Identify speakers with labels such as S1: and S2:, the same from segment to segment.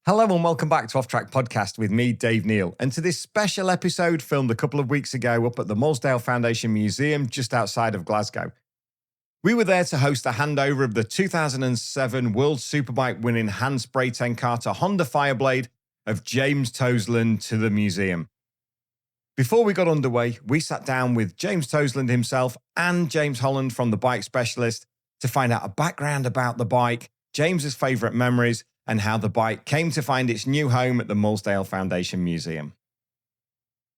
S1: Hello and welcome back to Off Track Podcast with me, Dave Neal, and to this special episode filmed a couple of weeks ago up at the Moulsdale Foundation Museum just outside of Glasgow. We were there to host the handover of the 2007 World Superbike winning hand spray 10-carter Honda Fireblade of James Toseland to the museum. Before we got underway, we sat down with James Toseland himself and James Holland from The Bike Specialist to find out a background about the bike, James's favourite memories, and how the bike came to find its new home at the Moulsdale Foundation Museum.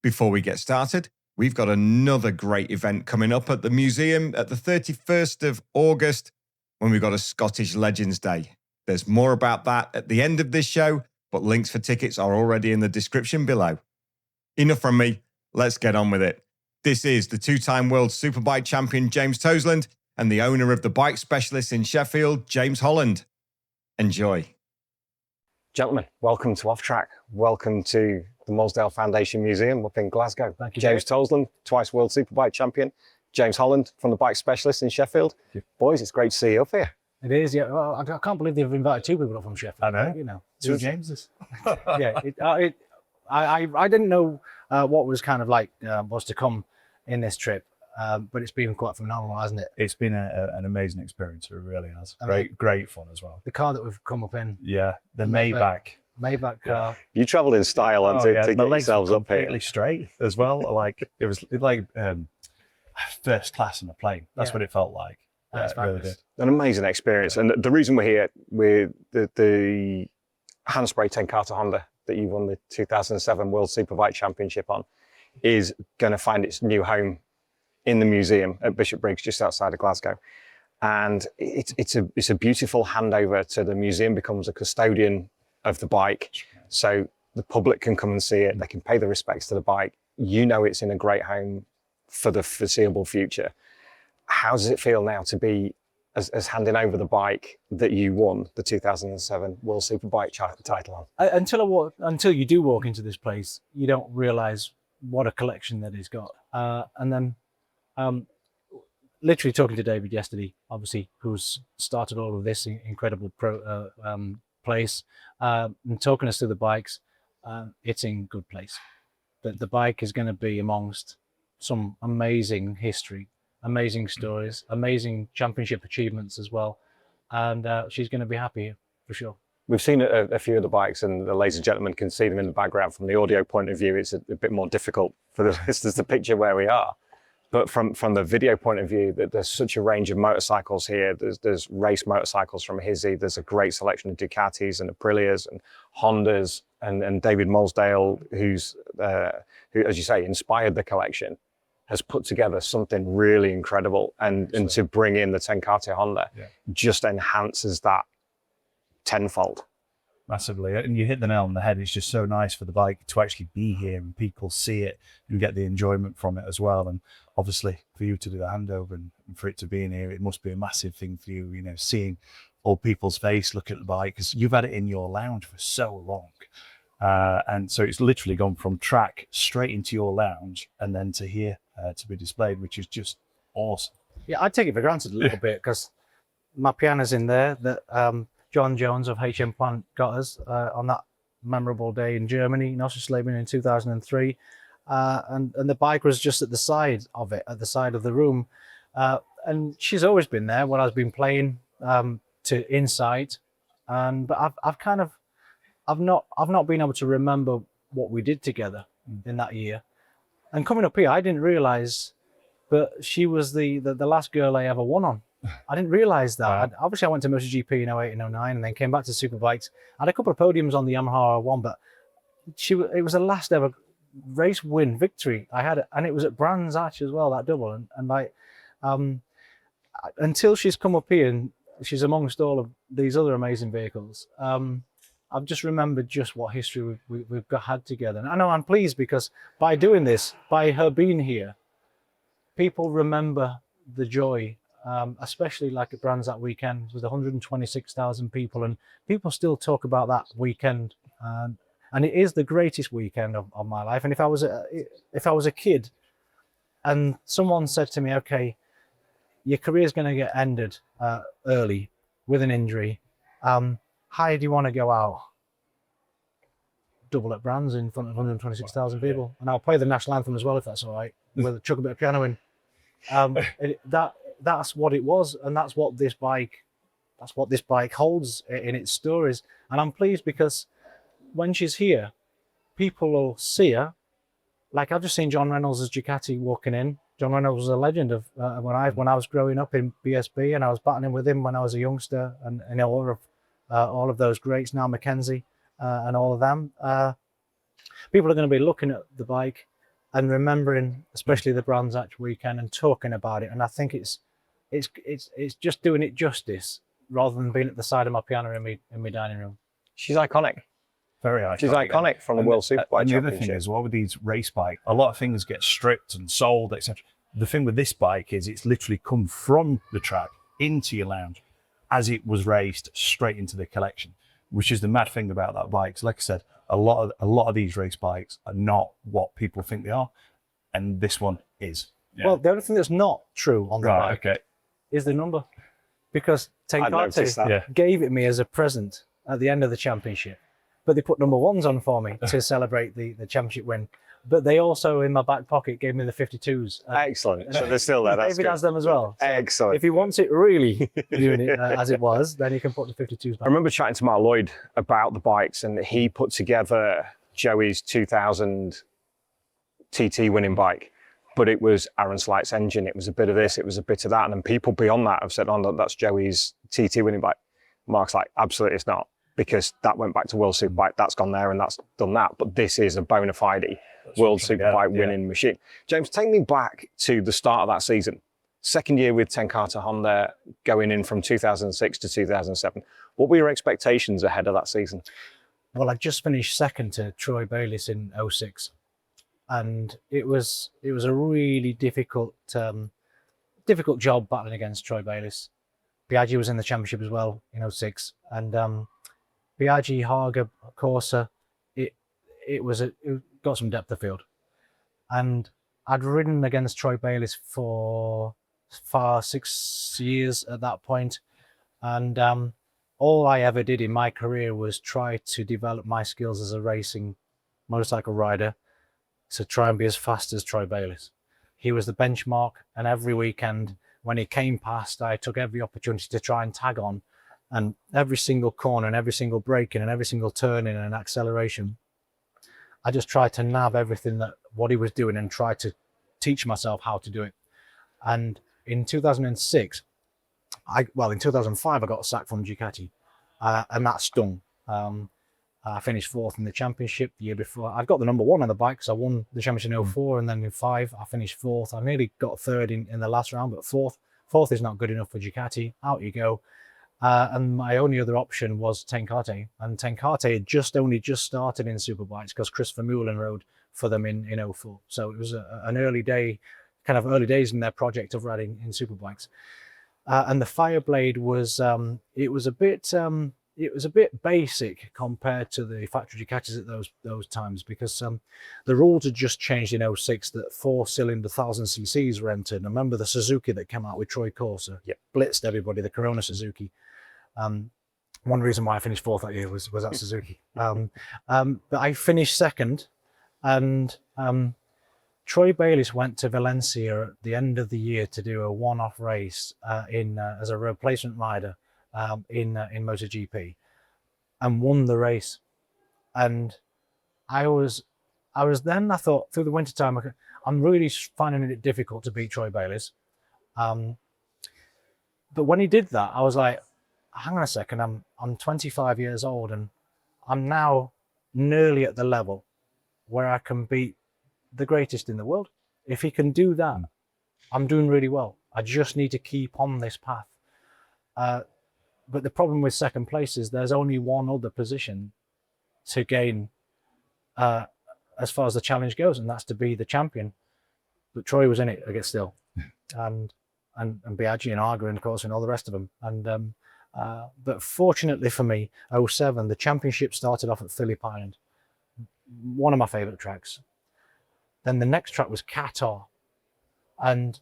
S1: Before we get started, we've got another great event coming up at the museum at the 31st of August when we've got a Scottish Legends Day. There's more about that at the end of this show, but links for tickets are already in the description below. Enough from me, let's get on with it. This is the two-time World Superbike champion James Toseland and the owner of the Bike Specialist in Sheffield, James Holland. Enjoy.
S2: Gentlemen, welcome to Off Track. Welcome to the Moulsdale Foundation Museum up in Glasgow.
S3: Thank you,
S2: James Toseland, twice World Superbike champion. James Holland from the Bike Specialist in Sheffield. Boys, it's great to see you up here.
S3: It is, yeah. Well, I can't believe they've invited two people up from Sheffield.
S4: I know.
S3: You know,
S4: Two Jameses.
S3: Yeah. I didn't know what was kind of like was to come in this trip, but it's been quite phenomenal, hasn't it?
S4: It's been an amazing experience. It really has.
S3: I mean,
S4: Great fun as well.
S3: The car that we've come up in,
S4: Yeah, the Maybach.
S3: car.
S2: You travelled in style to
S4: My
S2: get
S4: legs
S2: yourselves
S4: were
S2: up here.
S4: completely straight as well. Like it was like first class in a plane. That's what it felt like.
S3: That's
S4: it really
S3: fabulous.
S4: did.
S2: An amazing experience. And the reason we're here with the hand spray 10-carter Honda that you won the 2007 World Superbike Championship on is going to find its new home in the museum at Bishopbriggs, just outside of Glasgow. And it's a beautiful handover to the museum, becomes a custodian of the bike. So the public can come and see it. They can pay the respects to the bike. You know it's in a great home for the foreseeable future. How does it feel now to be as handing over the bike that you won the 2007 World Superbike title on?
S3: Until you do walk into this place, you don't realise what a collection that it's got. And then literally talking to David yesterday, obviously, who's started all of this incredible place, and talking us through the bikes, it's in good place. The bike is going to be amongst some amazing history, amazing stories, amazing championship achievements as well. And she's going to be happy for sure.
S2: We've seen a few of the bikes, and the ladies and gentlemen can see them in the background. From the audio point of view, it's a bit more difficult for the listeners to picture where we are. But from the video point of view, that there's such a range of motorcycles here. There's race motorcycles from Hizzy. There's a great selection of Ducatis and Aprilias and Hondas, and David Moulsdale, who, as you say, inspired the collection, has put together something really incredible. And to bring in the 10-carter Honda just enhances that tenfold.
S4: Massively, and you hit the nail on the head. It's just so nice for the bike to actually be here and people see it and get the enjoyment from it as well. And obviously for you to do the handover and for it to be in here, it must be a massive thing for you, you know, seeing all people's face look at the bike, because you've had it in your lounge for so long. And so it's literally gone from track straight into your lounge and then to here to be displayed, which is just awesome.
S3: Yeah, I take it for granted a little bit, because my piano's in there that John Jones of HM Plant got us on that memorable day in Germany, in Oschersleben in 2003. And the bike was just at the side of it, at the side of the room. And she's always been there when I've been playing to Insight. But I've not been able to remember what we did together in that year. And coming up here, I didn't realise, but she was the last girl I ever won on. I didn't realise that.
S4: Wow.
S3: Obviously, I went to MotoGP in 08 and 09 and then came back to Superbikes. I had a couple of podiums on the Yamaha R1, but it was the last ever race win victory I had, and it was at Brands Hatch as well, that double. And like, until she's come up here and she's amongst all of these other amazing vehicles, I've just remembered just what history we've had together. And I know I'm pleased, because by doing this, by her being here, people remember the joy. Especially like at Brands that weekend with 126,000 people, and people still talk about that weekend, and it is the greatest weekend of my life. And if I was a kid and someone said to me, okay, your career's going to get ended early with an injury, how do you want to go out? double at Brands in front of 126,000 people, and I'll play the national anthem as well if that's all right, with chuck a bit of piano in. That's what it was, and that's what this bike holds in its stories. And I'm pleased because when she's here, people will see her. Like I've just seen John Reynolds' Ducati walking in. John Reynolds was a legend of when I was growing up in BSB, and I was battling with him when I was a youngster, and all of those greats now, Mackenzie and all of them. People are going to be looking at the bike and remembering, especially the Brands Hatch weekend, and talking about it. And I think it's just doing it justice rather than being at the side of my piano in my dining room.
S2: She's iconic.
S4: Very iconic.
S2: She's iconic from the World Superbike
S4: And the other
S2: Championship.
S4: thing is, well, with these race bikes, a lot of things get stripped and sold, etc. The thing with this bike is it's literally come from the track into your lounge as it was raced straight into the collection, which is the mad thing about that bike. So like I said, a lot of these race bikes are not what people think they are, and this one is. Yeah.
S3: Well, the only thing that's not true on the bike
S4: okay.
S3: is the number, because Tenkate gave it me as a present at the end of the championship. But they put number ones on for me to celebrate the championship win. But they also, in my back pocket, gave me the 52s.
S2: Excellent. So they're still there. That's
S3: David
S2: good.
S3: has them as well. So
S2: Excellent.
S3: if he wants it really doing it as it was, then he can put the 52s
S2: I
S3: back.
S2: remember chatting to Mark Lloyd about the bikes, and he put together Joey's 2000 TT winning bike, but it was Aaron Slight's engine. It was a bit of this, it was a bit of that. And then people beyond that have said, oh, no, that's Joey's TT winning bike. Mark's like, absolutely it's not, because that went back to World Superbike, that's gone there and that's done that. But this is a bona fide World Superbike winning machine. James, take me back to the start of that season. Second year with Tenkate Honda, going in from 2006 to 2007. What were your expectations ahead of that season?
S3: Well, I just finished second to Troy Bayliss in 06. And it was a really difficult job battling against Troy Bayliss. Biaggi was in the championship as well in 06. And Biaggi, Haga, Corsa, it got some depth of field. And I'd ridden against Troy Bayliss for 6 years at that point. And all I ever did in my career was try to develop my skills as a racing motorcycle rider to try and be as fast as Troy Bayliss. He was the benchmark, and every weekend when he came past, I took every opportunity to try and tag on, and every single corner and every single braking and every single turning and acceleration, I just tried to nav everything what he was doing and try to teach myself how to do it. And in 2006, in 2005, I got sacked from Ducati, and that stung. I finished fourth in the championship the year before. I'd got the number one on the bike because I won the championship in 04, and then in 5, I finished fourth. I nearly got third in the last round, but fourth is not good enough for Ducati. Out you go. And my only other option was Tenkate, and Tenkate had just started in superbikes because Chris Vermeulen rode for them in 04. So it was an early days in their project of riding in superbikes. And the Fireblade was it was a bit basic compared to the factory Ducatis at those times, because the rules had just changed in 06 that 4-cylinder 1000 cc's were entered. And I remember the Suzuki that came out with Troy Corsa blitzed everybody, the Corona Suzuki. One reason why I finished fourth that year was that Suzuki. But I finished second, and Troy Bayliss went to Valencia at the end of the year to do a one-off race as a replacement rider in MotoGP, and won the race. And I thought through the winter time, I'm really finding it difficult to beat Troy Bayliss. But when he did that, I was like, hang on a second, I'm 25 years old, and I'm now nearly at the level where I can beat the greatest in the world. If he can do that, I'm doing really well. I just need to keep on this path. But the problem with second place is there's only one other position to gain as far as the challenge goes, and that's to be the champion. But Troy was in it, I guess, still. And Biaggi and Arga, and of course, and all the rest of them. And but fortunately for me, 07, the championship started off at Phillip Island, one of my favourite tracks. Then the next track was Qatar, and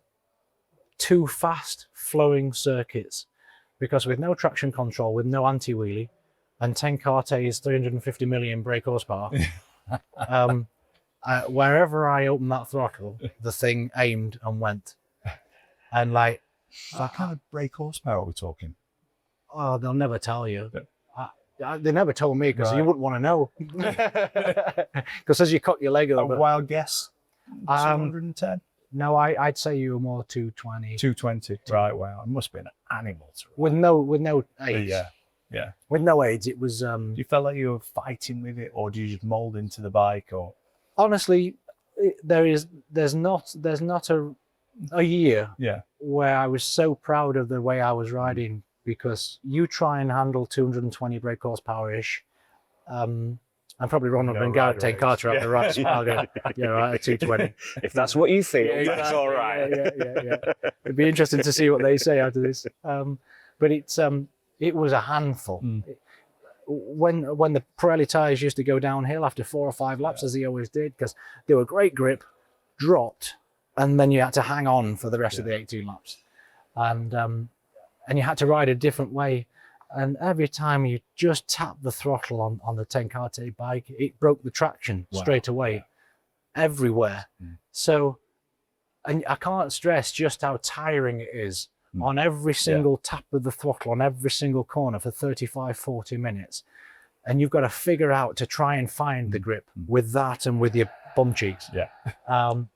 S3: 2 fast flowing circuits, because with no traction control, with no anti-wheelie, and 10 kart is 350 million brake horsepower. Wherever I opened that throttle, the thing aimed and went. And like,
S4: What kind of brake horsepower are we talking?
S3: oh, they'll never tell you. They never told me because you wouldn't want to know. Because as you cut your leg
S4: A
S3: over,
S4: wild guess? 210?
S3: no, I'd say you were more 220
S4: 220. Right, wow. It must be an animal to ride.
S3: with no aids.
S4: Yeah.
S3: With no aids, it was.
S4: Do you feel like you were fighting with it, or do you just mold into the bike? Or
S3: Honestly, there's not a year where I was so proud of the way I was riding, because you try and handle 220 brake horsepower ish. I'm probably wrong over and Garrett 10 Carter up the right. I'll go, yeah, right, at 220.
S2: If that's what you feel,
S3: Yeah,
S2: that's
S3: exactly.
S2: all right.
S3: Yeah. It'd be interesting to see what they say after this. But it was a handful. When the Pirelli tires used to go downhill after 4 or 5 laps, as they always did, because they were great grip, dropped, and then you had to hang on for the rest of the 18 laps, and you had to ride a different way. And every time you just tapped the throttle on the 10 kart bike, it broke the traction straight away, everywhere. So, and I can't stress just how tiring it is on every single tap of the throttle, on every single corner for 35, 40 minutes. And you've got to figure out to try and find the grip with that and with your bum cheeks.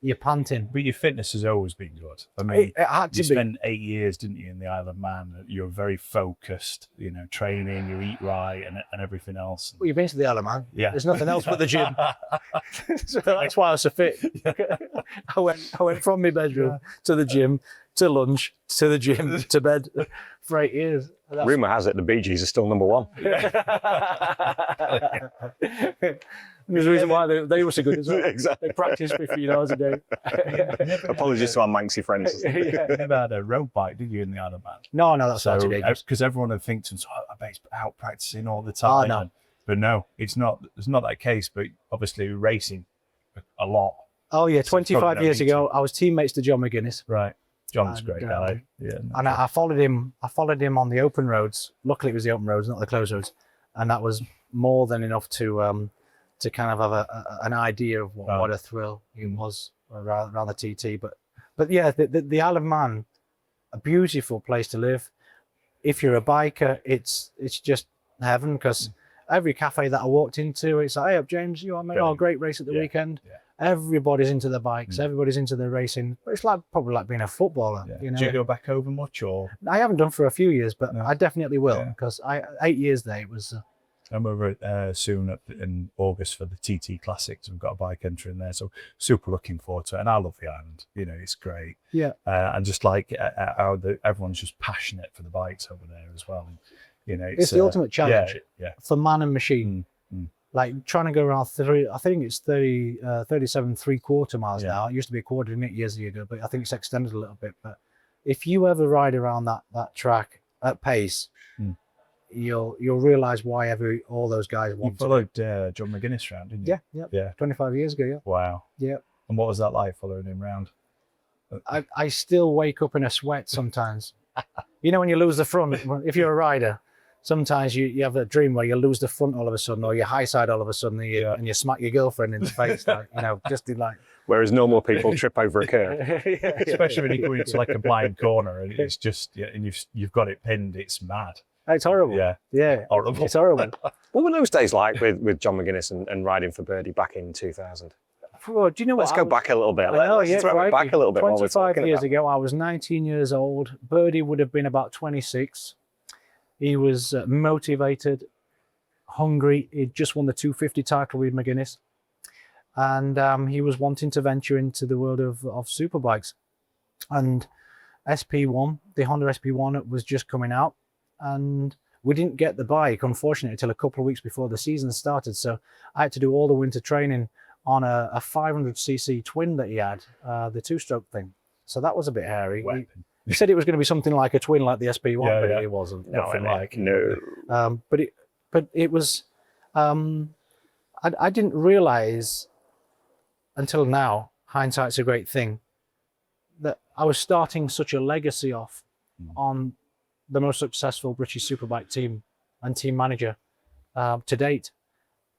S3: You're panting.
S4: But your fitness has always been good. I mean,
S3: It had to
S4: you
S3: be.
S4: spent 8 years, didn't you, in the Isle of Man? You're very focused, training, you eat right and everything else.
S3: Well, you've been to the Isle of Man.
S4: Yeah.
S3: There's nothing else but the gym. So that's why I was so fit. I went from my bedroom to the gym, to lunch, to the gym, to bed for 8 years.
S2: Rumour has it the Bee Gees are still number 1.
S3: There's a reason why they were so good as well.
S2: Exactly.
S3: They practiced 15 hours a day.
S2: Apologies to our Manxy friends.
S4: You never had a road bike, did you, in the Isle of Man?
S3: No, that's not too dangerous.
S4: Because everyone had thinks, I bet he's out practicing all the time.
S3: No.
S4: But no, it's not that case. But obviously racing a lot.
S3: Oh yeah,
S4: So
S3: 25 years ago, I was teammates to John McGuinness.
S4: Right. John's a
S3: And,
S4: great guy. Yeah.
S3: And I followed him. I followed him on the open roads. Luckily, it was the open roads, not the closed roads, and that was more than enough to kind of have an idea of what a thrill it was around the TT. But yeah, the Isle of Man, a beautiful place to live. If you're a biker, it's just heaven, because every cafe that I walked into, it's like, hey up James, you are mate, oh great race at the weekend. Yeah. Everybody's into the bikes, everybody's into the racing. But it's probably like being a footballer.
S4: Yeah. Do you go back over much, or?
S3: I haven't done for a few years, but I definitely will, because 8 years there it was.
S4: I'm over soon in August for the TT Classics. We've got a bike entering there, so super looking forward to it. And I love the island. It's great. Yeah. And just like how everyone's just passionate for the bikes over there as well. And,
S3: it's the ultimate challenge for man and machine. Like trying to go around I think it's 37 3/4 miles now. It used to be a quarter, didn't it, years ago, but I think it's extended a little bit. But if you ever ride around that track at pace, you'll realize why all those guys want
S4: you followed John McGuinness round, didn't you? Yeah. 25
S3: years ago.
S4: Wow.
S3: Yeah.
S4: And what was that like, following him round?
S3: I still wake up in a sweat sometimes. When you lose the front, if you're a rider, sometimes you have a dream where you lose the front all of a sudden, or your high side all of a sudden, and you smack your girlfriend in the face, like, just in like.
S2: Whereas normal people trip over a curve.
S4: Especially when you go into like a blind corner and it's just, and you've got it pinned, it's mad.
S3: It's horrible. Yeah.
S4: Horrible.
S3: It's horrible.
S2: What were those days like with John McGuinness and riding for Birdie back in 2000?
S3: Well, do you know what?
S2: Let's go back a little bit.
S3: Let's
S2: throw it back a little bit.
S3: 25 years ago, I was 19 years old. Birdie would have been about 26. He was motivated, hungry. He'd just won the 250 title with McGuinness. And he was wanting to venture into the world of superbikes. And SP1, the Honda SP1 was just coming out. And we didn't get the bike, unfortunately, until a couple of weeks before the season started. So I had to do all the winter training on a 500cc twin that he had, the two-stroke thing. So that was a bit hairy. He said it was going to be something like a twin like the SP1, but it wasn't. Nothing like.
S2: No.
S3: But it was, I didn't realize until now, hindsight's a great thing, that I was starting such a legacy off on the most successful British Superbike team and team manager to date.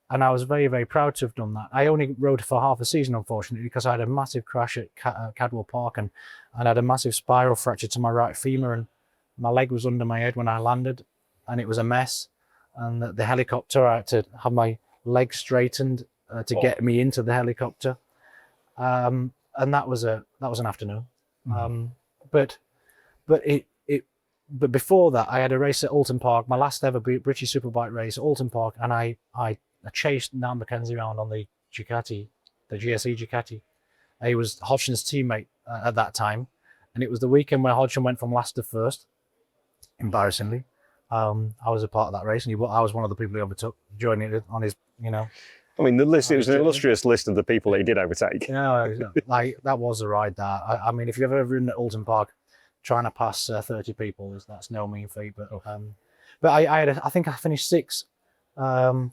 S3: And I was very, very proud to have done that. I only rode for half a season, unfortunately, because I had a massive crash at Cadwell Park and I had a massive spiral fracture to my right femur, and my leg was under my head when I landed, and it was a mess. And the helicopter, I had to have my leg straightened to get me into the helicopter. And that was an afternoon. But before that, I had a race at Alton Park, my last ever British Superbike race at Alton Park, and I chased Niall Mackenzie around on the Ducati, the GSE Ducati. He was Hodgson's teammate at that time, and it was the weekend where Hodgson went from last to first, embarrassingly. I was a part of that race, and I was one of the people he overtook, joining it on his,
S2: I mean, the list, it was an illustrious list of the people that he did overtake.
S3: Yeah, like that was a ride there. I mean, if you've ever ridden at Alton Park, trying to pass 30 people, that's no mean feat. But I think I finished 6th,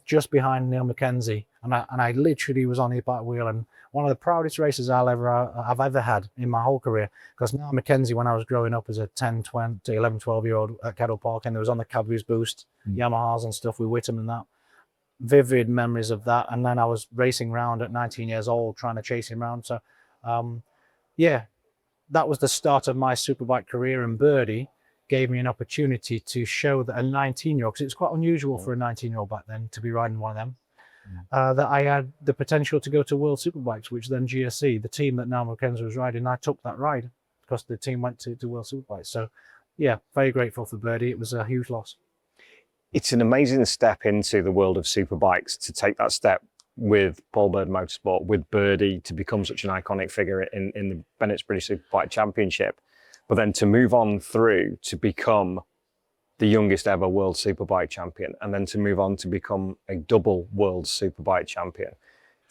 S3: just behind Neil Mackenzie, and I literally was on his back wheel, and one of the proudest races I've ever had in my whole career. Because Neil Mackenzie, when I was growing up as a 10, 20, 11, 12-year-old at Cadwell Park, and there was on the Cadbury's Boost, Yamahas and stuff with Whittam and that. Vivid memories of that. And then I was racing around at 19 years old, trying to chase him around. So, yeah, that was the start of my superbike career, and Birdie gave me an opportunity to show that a 19-year-old, because it was quite unusual for a 19-year-old back then to be riding one of them, that I had the potential to go to World Superbikes, which then GSC, the team that Niall Mackenzie was riding, I took that ride because the team went to World Superbikes. So, yeah, very grateful for Birdie. It was a huge loss.
S2: It's an amazing step into the world of superbikes to take that step with Paul Bird Motorsport, with Birdie, to become such an iconic figure in the Bennett's British Superbike Championship, but then to move on through to become the youngest ever World Superbike Champion, and then to move on to become a double World Superbike Champion.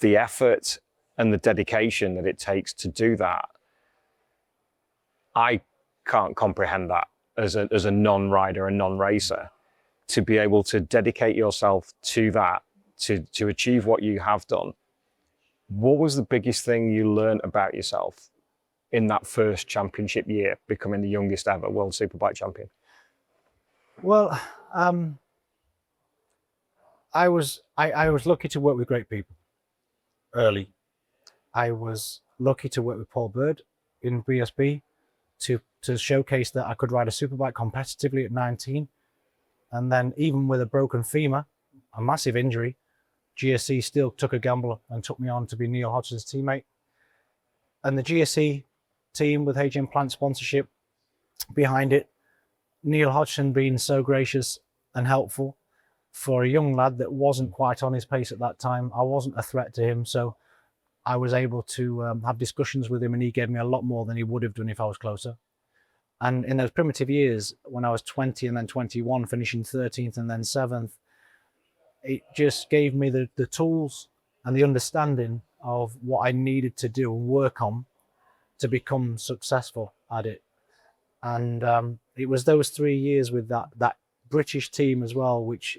S2: The effort and the dedication that it takes to do that, I can't comprehend that as a non-rider, a non-racer. To be able to dedicate yourself to that, to achieve what you have done. What was the biggest thing you learned about yourself in that first championship year, becoming the youngest ever World Superbike Champion?
S3: Well, I was lucky to work with great people early. I was lucky to work with Paul Bird in BSB to showcase that I could ride a superbike competitively at 19. And then even with a broken femur, a massive injury, GSC still took a gamble and took me on to be Neil Hodgson's teammate. And the GSC team with HM Plant sponsorship behind it, Neil Hodgson being so gracious and helpful for a young lad that wasn't quite on his pace at that time. I wasn't a threat to him, so I was able to have discussions with him, and he gave me a lot more than he would have done if I was closer. And in those primitive years, when I was 20 and then 21, finishing 13th and then 7th, it just gave me the tools and the understanding of what I needed to do and work on to become successful at it. And it was those 3 years with that British team as well, which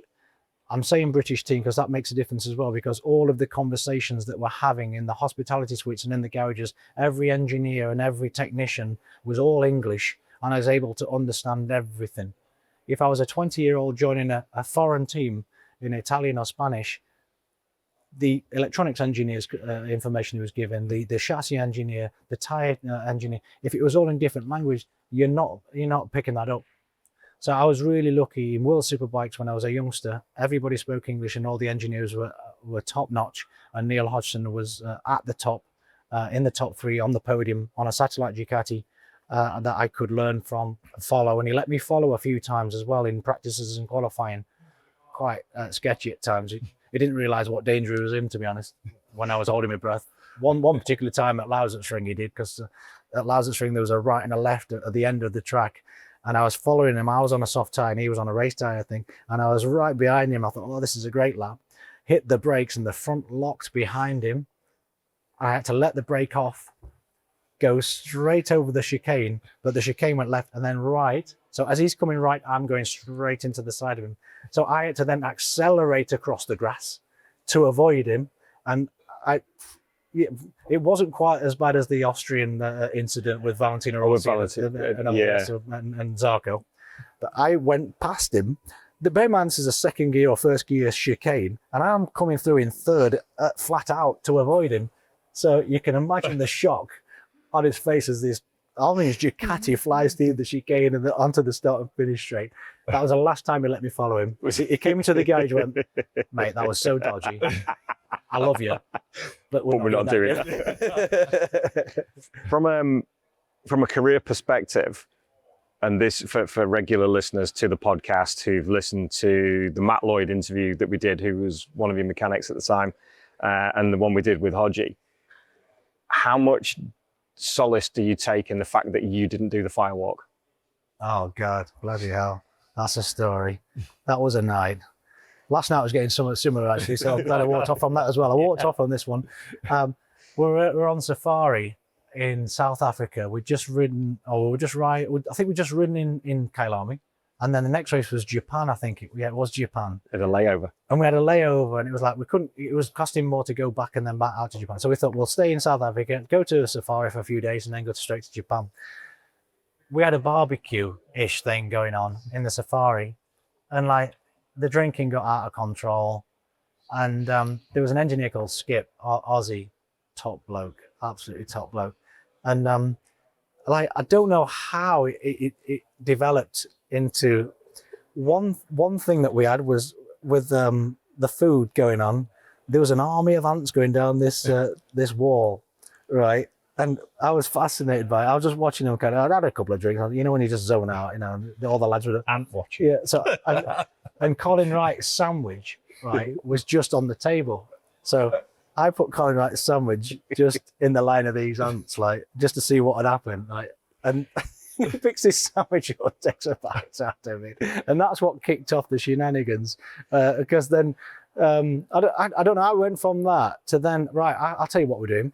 S3: I'm saying British team because that makes a difference as well, because all of the conversations that we're having in the hospitality suites and in the garages, every engineer and every technician was all English, and I was able to understand everything. If I was a 20-year-old joining a foreign team in Italian or Spanish, the electronics engineer's information he was given, the chassis engineer, the tire engineer, if it was all in different language, you're not picking that up. So I was really lucky in World Superbikes when I was a youngster. Everybody spoke English and all the engineers were top notch. And Neil Hodgson was at the top, in the top 3 on the podium on a satellite Ducati that I could learn from, follow. And he let me follow a few times as well in practices and qualifying. Quite sketchy at times. He didn't realise what danger he was in, to be honest, when I was holding my breath. One particular time at Lausitzring he did, because at Lausitzring there was a right and a left at the end of the track. And I was following him. I was on a soft tyre and he was on a race tyre, I think. And I was right behind him. I thought, oh, this is a great lap. Hit the brakes and the front locked behind him. I had to let the brake off, go straight over the chicane, but the chicane went left and then right. So as he's coming right, I'm going straight into the side of him. So I had to then accelerate across the grass to avoid him. And it wasn't quite as bad as the Austrian incident with Valentino Rossi and Zarco. But I went past him the bear man, this is a second gear or first gear chicane, and I'm coming through in third flat out to avoid him. So you can imagine the shock on his face as this orange Ducati flies through the chicane and onto the start and finish straight. That was the last time he let me follow him. He came into the garage and went, mate, that was so dodgy. I love you, but we're not doing that.
S2: From a career perspective, and this for regular listeners to the podcast who've listened to the Matt Lloyd interview that we did, who was one of your mechanics at the time, and the one we did with Hodgie, how much solace do you take in the fact that you didn't do the firewalk?
S3: Oh God, bloody hell. That's a story. That was a night. Last night I was getting something similar actually, so I'm glad I walked off on that as well. I walked off on this one. We're on safari in South Africa. We'd just ridden, I think we'd just ridden in Kailami. And then the next race was Japan, I think. It was Japan.
S2: At a layover.
S3: And we had a layover, and it was like it was costing more to go back and then back out to Japan. So we thought we'll stay in South Africa, go to a safari for a few days, and then go straight to Japan. We had a barbecue-ish thing going on in the safari, and like the drinking got out of control. And there was an engineer called Skip, Aussie, top bloke, absolutely top bloke. And like I don't know how it developed into one thing that we had was with the food going on. There was an army of ants going down this wall, right? And I was fascinated by it. I was just watching them kind of. I had a couple of drinks. You know when you just zone out. You know, all the lads were
S4: Ant watching.
S3: Yeah. So and Colin Wright's sandwich, right, was just on the table. So I put Colin Wright's sandwich just in the line of these ants, like just to see what had happened, like and. He picks his sandwich up, takes a bite out of it, and that's what kicked off the shenanigans. Because then, I don't know. I went from that to then. Right, I'll tell you what we're doing.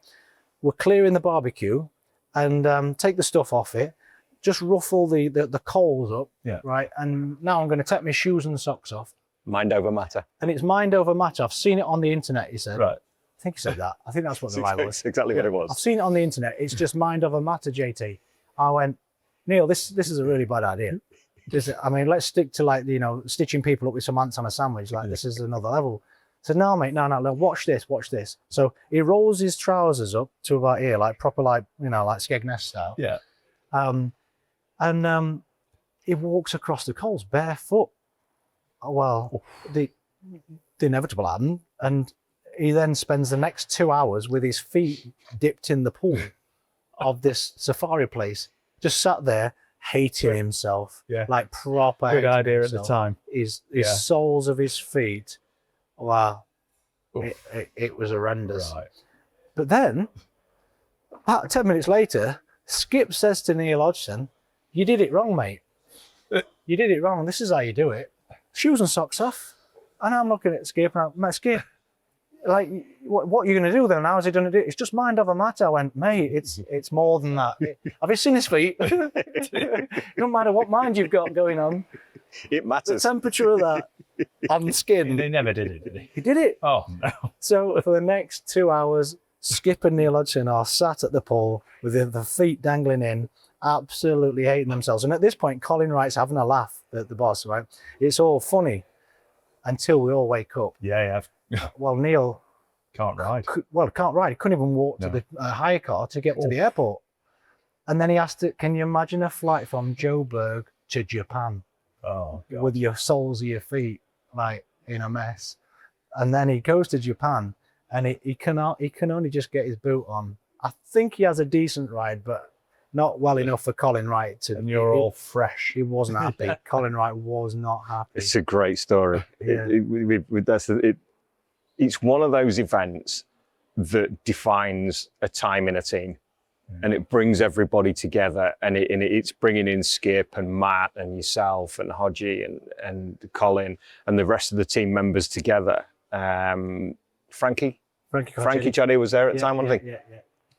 S3: We're clearing the barbecue, and take the stuff off it. Just ruffle the coals up.
S4: Yeah.
S3: Right, and now I'm going to take my shoes and socks off.
S2: Mind over matter.
S3: And it's mind over matter. I've seen it on the internet. He said.
S4: Right.
S3: I think he said that. I think that's what the line was.
S2: That's exactly what it was.
S3: I've seen it on the internet. It's just mind over matter, JT. I went. Neil, this is a really bad idea. I mean, let's stick to like, stitching people up with some ants on a sandwich. Like this is another level. I said, no, mate, no, watch this. So he rolls his trousers up to about here, like proper, like, like Skegness style.
S4: Yeah.
S3: And he walks across the coals barefoot. Well, the inevitable happened. And he then spends the next 2 hours with his feet dipped in the pool of this safari place. Just sat there hating himself, like proper.
S4: Good idea at the time.
S3: His soles of his feet, wow, it was horrendous.
S4: Right.
S3: But then, about 10 minutes later, Skip says to Neil Hodgson, "You did it wrong, mate. You did it wrong. This is how you do it. Shoes and socks off." And I'm looking at Skip, and I'm like, "Skip, like, what are you going to do then? How's he going to do it? It's just mind over matter." I went, "Mate, it's more than that. Have you seen his feet? No matter what mind you've got going on,
S2: it matters.
S3: The temperature of that on the skin."
S4: They never did it, did he?
S3: He did it.
S4: Oh, no.
S3: So for the next 2 hours, Skip and Neil Hodgson are sat at the pool with the feet dangling in, absolutely hating themselves. And at this point, Colin Wright's having a laugh at the boss, right? It's all funny until we all wake up.
S4: Yeah.
S3: Well, Neil
S4: can't ride.
S3: Can't ride. He couldn't even walk to the hire car to get to the airport. And then he asked it, "Can you imagine a flight from Joburg to Japan with your soles of your feet like in a mess?" And then he goes to Japan, and he can only just get his boot on. I think he has a decent ride, but not well enough for Colin Wright to.
S4: And you're all fresh.
S3: He wasn't happy. Colin Wright was not happy.
S2: It's a great story.
S3: Yeah.
S2: It's one of those events that defines a time in a team, and it brings everybody together. And it's bringing in Skip and Matt and yourself and Hodgie and Colin and the rest of the team members together. Frankie Choddy was there at the time, I think.
S3: Yeah.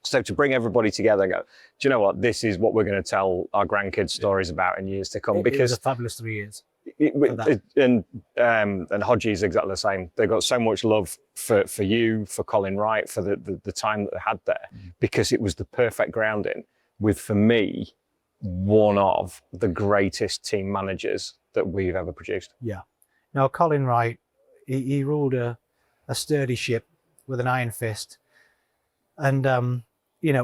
S2: So to bring everybody together and go, do you know what? This is what we're going to tell our grandkids stories about in years to come.
S3: It was a fabulous 3 years.
S2: And Hodgie is exactly the same. They've got so much love for you, for Colin Wright, for the time that they had there, because it was the perfect grounding with, for me, one of the greatest team managers that we've ever produced.
S3: Yeah. No, Colin Wright, he ruled a sturdy ship with an iron fist, and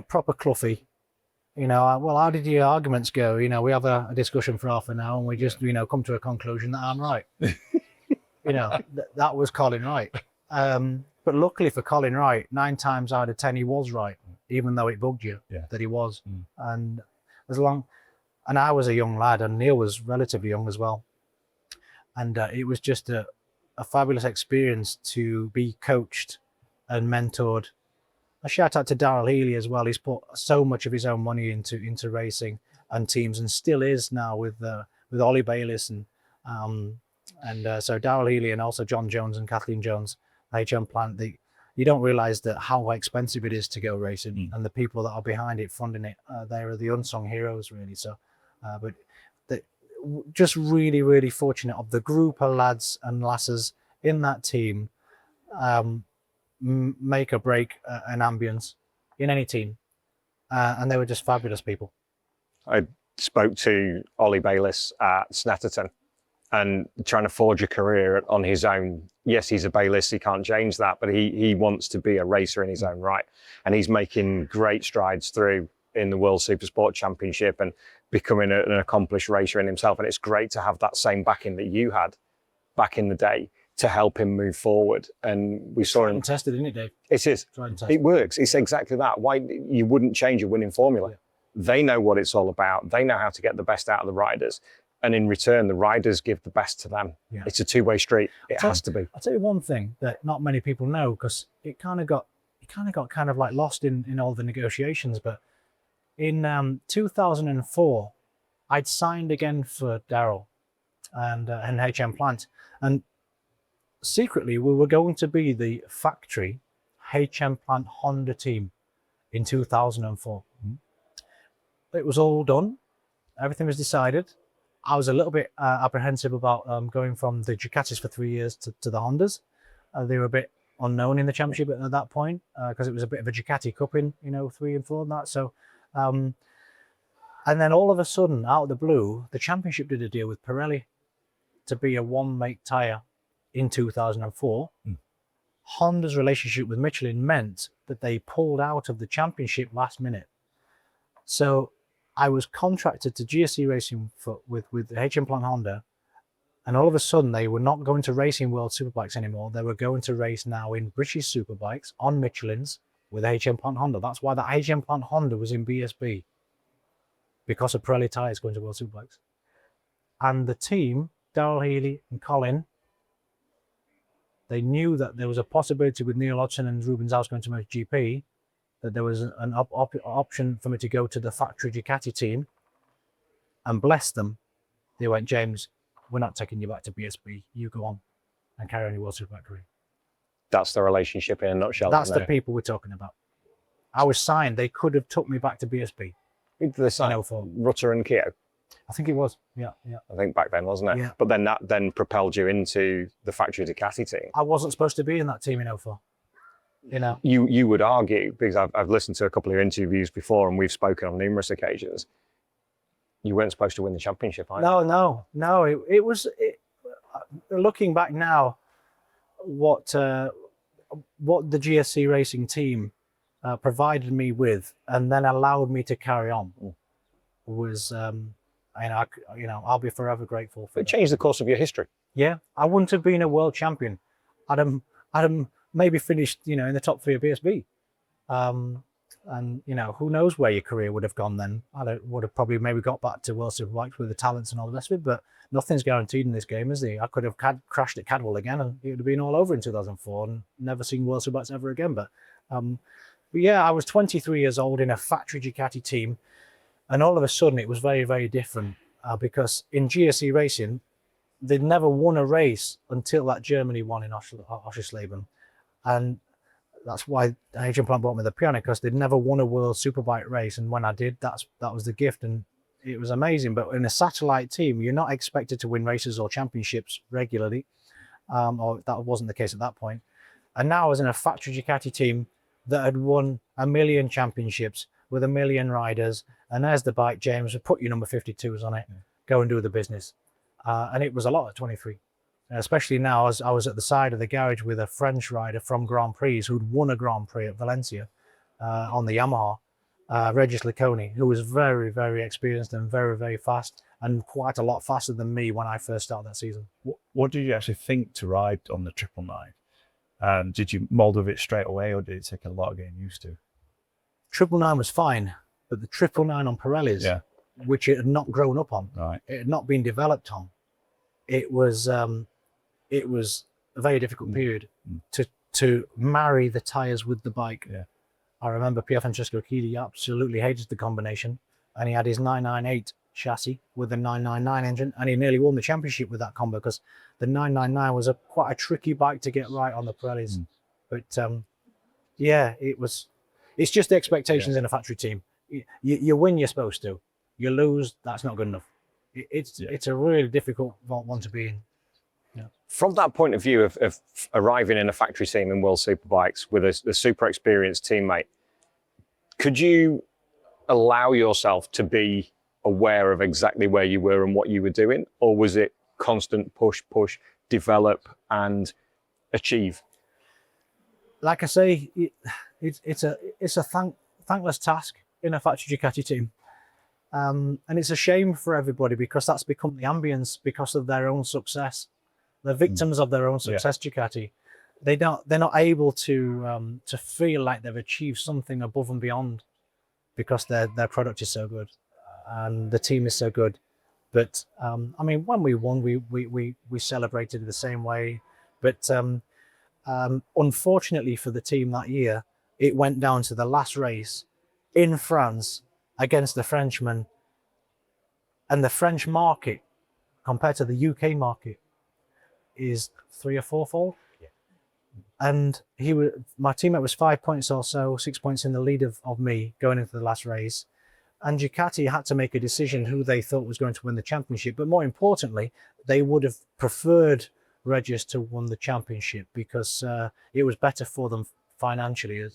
S3: proper Cluffy. Well, how did your arguments go? We have a discussion for half an hour, and we just come to a conclusion that I'm right. That was Colin Wright. But luckily for Colin Wright, 9 times out of 10 he was right, even though it bugged you that he was. And and I was a young lad, and Neil was relatively young as well. And it was just a fabulous experience to be coached and mentored. A shout out to Daryl Healy as well. He's put so much of his own money into racing and teams, and still is now with Ollie Bayliss and so Daryl Healy, and also John Jones and Kathleen Jones, HM Plant. You don't realise that how expensive it is to go racing, and the people that are behind it, funding it, they are the unsung heroes, really. So, but just really, really fortunate of the group of lads and lasses in that team. Make or break an ambience in any team, and they were just fabulous people.
S2: I spoke to Ollie Bayliss at Snetterton, and trying to forge a career on his own. Yes, he's a Bayliss, he can't change that, but he wants to be a racer in his own right, and he's making great strides through in the World Supersport Championship and becoming an accomplished racer in himself. And it's great to have that same backing that you had back in the day to help him move forward. And we saw him
S3: tested, isn't it, Dave?
S2: It is. It works. It's exactly that. Why you wouldn't change a winning formula? They know what it's all about. They know how to get the best out of the riders. And in return, the riders give the best to them. It's a two-way street. It has to be.
S3: I'll tell you one thing that not many people know, because it kind of got like lost in all the negotiations. But in 2004, I'd signed again for Daryl and HM Plant, and secretly we were going to be the factory HM Plant Honda team in 2004. It was all done. Everything was decided. I was a little bit apprehensive about going from the Ducatis for 3 years to the Hondas. They were a bit unknown in the championship at that point because it was a bit of a Ducati Cup in 3 and 4 and that. So, and then all of a sudden, out of the blue, the championship did a deal with Pirelli to be a one-make tyre in 2004. Honda's relationship with Michelin meant that they pulled out of the championship last minute. So I was contracted to GSC Racing with HM Plant Honda, and all of a sudden they were not going to race in World Superbikes anymore. They were going to race now in British Superbikes on Michelins with HM Plant Honda. That's why the HM Plant Honda was in BSB, because of Pirelli tyres going to World Superbikes. And the team, Daryl Healy and Colin, they knew that there was a possibility with Neil Hodgson and Ruben Zaus going to MotoGP, that there was an option for me to go to the factory Ducati team, and bless them, they went, James, we're not taking you back to BSB. You go on and carry on your World Superbike career.
S2: That's the relationship in a nutshell.
S3: That's the people we're talking about. I was signed. They could have took me back to BSB.
S2: Did they sign Rutter and Keogh?
S3: I think it was. Yeah.
S2: I think back then, wasn't it?
S3: Yeah.
S2: But then that propelled you into the factory Ducati team.
S3: I wasn't supposed to be in that team in 04.
S2: You would argue, because I've listened to a couple of your interviews before and we've spoken on numerous occasions, you weren't supposed to win the championship either.
S3: No. It was looking back now, what the GSC Racing team provided me with and then allowed me to carry on was, I'll be forever grateful for
S2: it. Changed the course of your history.
S3: Yeah, I wouldn't have been a world champion. I'd have maybe finished, in the top 3 of BSB. And who knows where your career would have gone then. I would have probably maybe got back to World Superbikes with the talents and all the rest of it, but nothing's guaranteed in this game, is there? I could have crashed at Cadwell again and it would have been all over in 2004 and never seen World Superbikes ever again. But yeah, I was 23 years old in a factory Ducati team, and all of a sudden it was very, very different because in GSC Racing, they'd never won a race until that Germany one in Oschersleben. And that's why HM Plant bought me the piano, because they'd never won a World Superbike race. And when I did, that was the gift, and it was amazing. But in a satellite team, you're not expected to win races or championships regularly, or that wasn't the case at that point. And now I was in a factory Ducati team that had won 1 million championships with 1 million riders. And there's the bike, James, put your number 52s on it, go and do the business. And it was a lot at 23. Especially now, as I was at the side of the garage with a French rider from Grand Prix who'd won a Grand Prix at Valencia on the Yamaha, Regis Laconi, who was very, very experienced and very, very fast, and quite a lot faster than me when I first started that season.
S4: What did you actually think to ride on the 999? Did you mould with it straight away, or did it take a lot of getting used to?
S3: 999 was fine, but the 999 on Pirellis, which it had not grown up on, it had not been developed on, it was a very difficult period to marry the tires with the bike. I remember Pier Francesco Chidi absolutely hated the combination, and he had his 998 chassis with the 999 engine, and he nearly won the championship with that combo, because the 999 was quite a tricky bike to get right on the Pirellis. But yeah, it's just the expectations in a factory team. You win, you're supposed to. You lose, that's not good enough. It's a really difficult one to be in.
S2: From that point of view of arriving in a factory team in World Superbikes with a super experienced teammate, could you allow yourself to be aware of exactly where you were and what you were doing? Or was it constant push, develop and achieve?
S3: Like I say, it's a thankless task in a factory Ducati team. And it's a shame for everybody, because that's become the ambience because of their own success. They're victims of their own success, Ducati. They're not able to feel like they've achieved something above and beyond, because their product is so good and the team is so good. But I mean, when we won, we celebrated the same way. But unfortunately for the team that year, it went down to the last race in France against the Frenchman, and the French market compared to the UK market is 3 or 4-fold. And my teammate was 5 points or so, 6 points in the lead of me going into the last race. And Ducati had to make a decision who they thought was going to win the championship. But more importantly, they would have preferred Regis to win the championship, because it was better for them financially.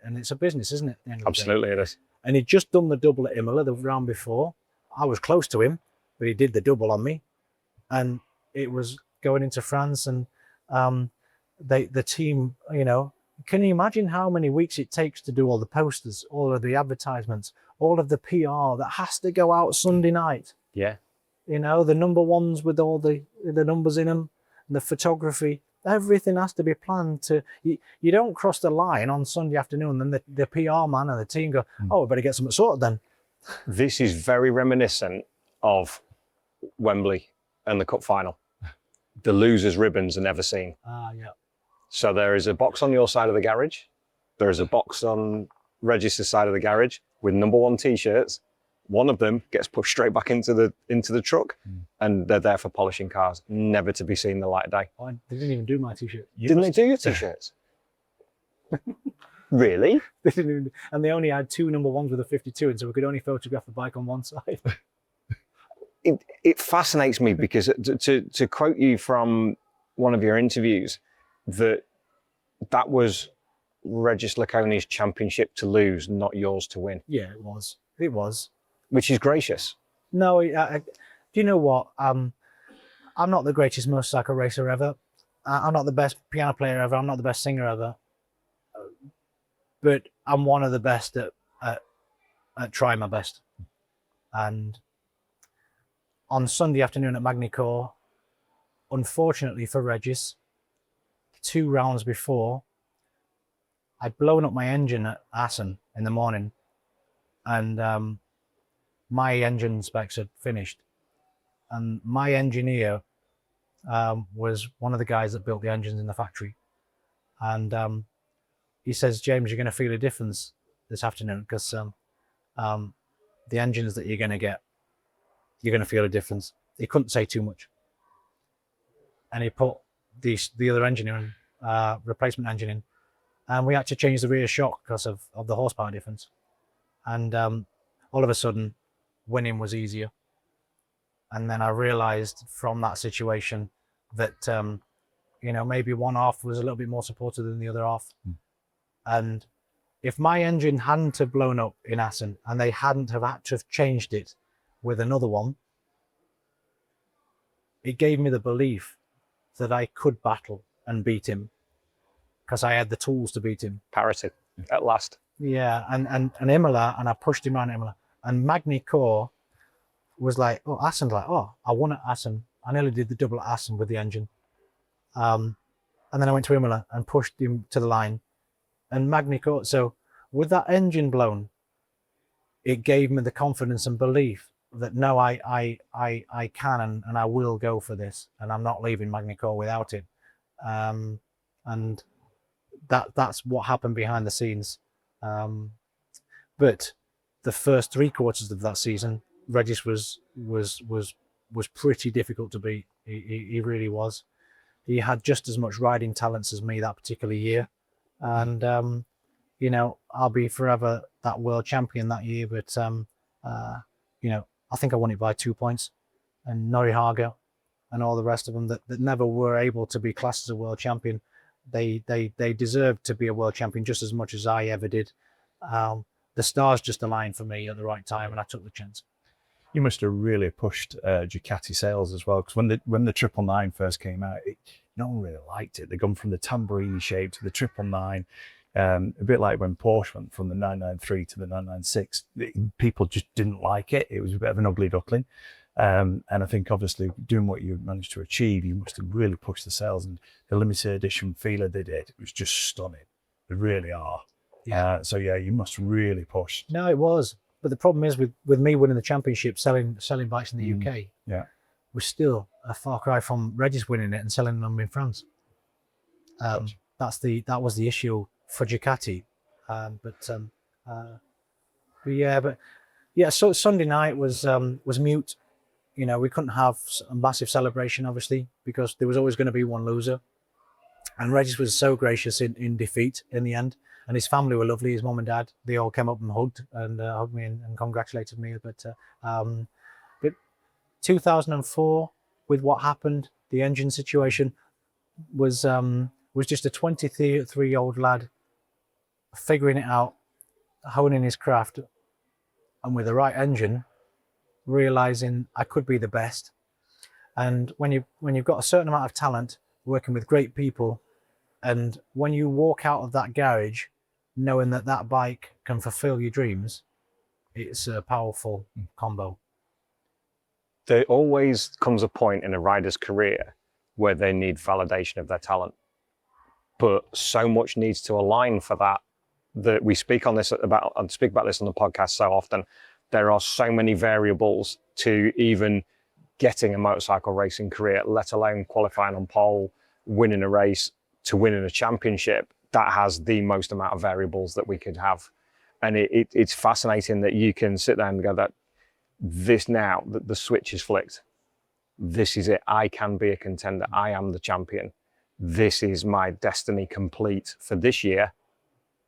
S3: And it's a business, isn't it?
S2: Absolutely, it is.
S3: And he'd just done the double at Imola the round before. I was close to him, but he did the double on me. And it was going into France, and the team, can you imagine how many weeks it takes to do all the posters, all of the advertisements, all of the PR that has to go out Sunday night?
S2: Yeah.
S3: The number ones with all the numbers in them, and the photography, everything has to be planned to, you don't cross the line on Sunday afternoon, and then the PR man and the team go, oh, we better get something sorted then.
S2: This is very reminiscent of Wembley and the cup final. The losers' ribbons are never seen.
S3: Yeah.
S2: So there is a box on your side of the garage. There is a box on Regis's side of the garage with number 1 t-shirts. One of them gets pushed straight back into the truck, and they're there for polishing cars, never to be seen the light of day.
S3: Oh, they didn't even do my t-shirt.
S2: Didn't they do your t-shirts? Really?
S3: They didn't even, and they only had 2 number 1s with a 52 in, so we could only photograph the bike on one side.
S2: It fascinates me, because to quote you from one of your interviews, that was Regis Laconi's championship to lose, not yours to win.
S3: Yeah, it was. It was.
S2: Which is gracious.
S3: No, do you know what? I'm not the greatest motorcycle racer ever. I'm not the best piano player ever. I'm not the best singer ever. But I'm one of the best at trying my best. And on Sunday afternoon at Magny-Cours, unfortunately for Regis, 2 rounds before, I'd blown up my engine at Assen in the morning, and my engine specs had finished. And my engineer was one of the guys that built the engines in the factory. And he says, James, you're going to feel a difference this afternoon, because the engines that you're going to get, you're going to feel a difference. He couldn't say too much. And he put the other engine in, replacement engine in, and we had to change the rear shock because of the horsepower difference. And all of a sudden, winning was easier. And then I realized from that situation that, maybe one half was a little bit more supportive than the other half. And if my engine hadn't have blown up in Assen and they hadn't have had to have changed it with another one, it gave me the belief that I could battle and beat him because I had the tools to beat him.
S2: Parity at last.
S3: Yeah, and Imola, and I pushed him around Imola. And Magny Core was like, oh, Assen, like, oh, I won at Assen. I nearly did the double at Assen with the engine. And then I went to Imola and pushed him to the line. And Magny Core, so with that engine blown, it gave me the confidence and belief that no, I can and I will go for this, and I'm not leaving Magny Core without it. And that's what happened behind the scenes. But the first 3 quarters of that season, Regis was pretty difficult to beat. He really was. He had just as much riding talents as me that particular year, and you know, I'll be forever that world champion that year. But you know, I think I won it by 2 points, and Norihaga and all the rest of them that never were able to be classed as a world champion, they deserved to be a world champion just as much as I ever did. The stars just aligned for me at the right time, and I took the chance.
S4: You must have really pushed Ducati sales as well, because when the 999 first came out, no one really liked it. They'd gone from the tambourine shape to the 999. A bit like when Porsche went from the 993 to the 996. People just didn't like it. It was a bit of an ugly duckling. And I think obviously doing what you managed to achieve, you must have really pushed the sales, and the limited edition feeler they did, it was just stunning. They really are. Yeah. So yeah, you must really push.
S3: No, it was. But the problem is with me winning the championship, selling bikes in the UK,
S4: yeah,
S3: was still a far cry from Regis winning it and selling them in France. That was the issue for Ducati. So Sunday night was mute. You know, we couldn't have a massive celebration, obviously, because there was always going to be one loser. And Regis was so gracious in defeat in the end. And his family were lovely. His mum and dad, they all came up and hugged me and congratulated me. But 2004, with what happened, the engine situation was just a 23-year-old lad figuring it out, honing his craft, and with the right engine, realizing I could be the best. And when you've got a certain amount of talent, working with great people, and when you walk out of that garage knowing that bike can fulfill your dreams, it's a powerful combo.
S2: There always comes a point in a rider's career where they need validation of their talent, but so much needs to align for that we speak about this on the podcast so often. There are so many variables to even getting a motorcycle racing career, let alone qualifying on pole, winning a race, to winning a championship. That has the most amount of variables that we could have. And it's fascinating that you can sit there and go that this now, that the switch is flicked. This is it. I can be a contender. I am the champion. This is my destiny complete for this year.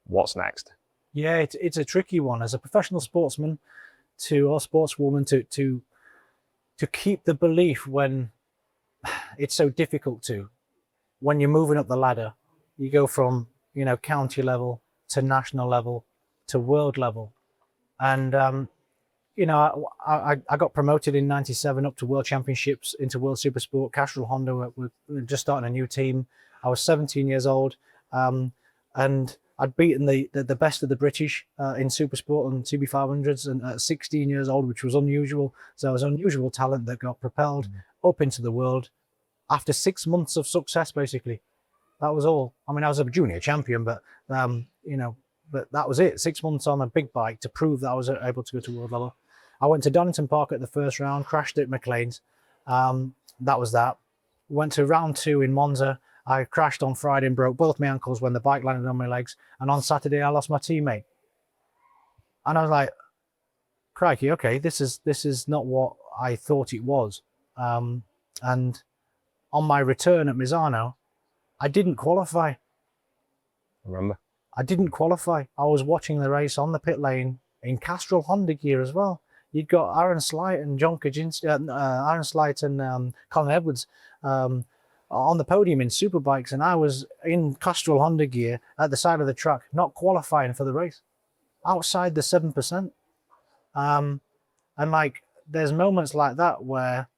S2: What's next?
S3: Yeah, it's a tricky one as a professional sportsman or sportswoman to keep the belief when it's so difficult to. When you're moving up the ladder, you go from, you know, county level to national level to world level. And, you know, I got promoted in 97 up to world championships into World Supersport. Castrol Honda were just starting a new team. I was 17 years old. And I'd beaten the best of the British in Supersport and CB500s and at 16 years old, which was unusual. So it was unusual talent that got propelled up into the world after 6 months of success, basically. That was all. I mean, I was a junior champion, but, you know, but that was it. 6 months on a big bike to prove that I was able to go to world level. I went to Donington Park at the first round, crashed at McLean's. That was that. Went to round 2 in Monza. I crashed on Friday and broke both my ankles when the bike landed on my legs. And on Saturday, I lost my teammate. And I was like, crikey, okay, this is not what I thought it was. And on my return at Misano, I didn't qualify.
S2: Remember?
S3: I didn't qualify. I was watching the race on the pit lane in Castrol Honda gear as well. You'd got Aaron Slight and John Kaczynski, Aaron Slight and Colin Edwards on the podium in superbikes, and I was in Castrol Honda gear at the side of the track, not qualifying for the race, outside the 7%. And like, there's moments like that where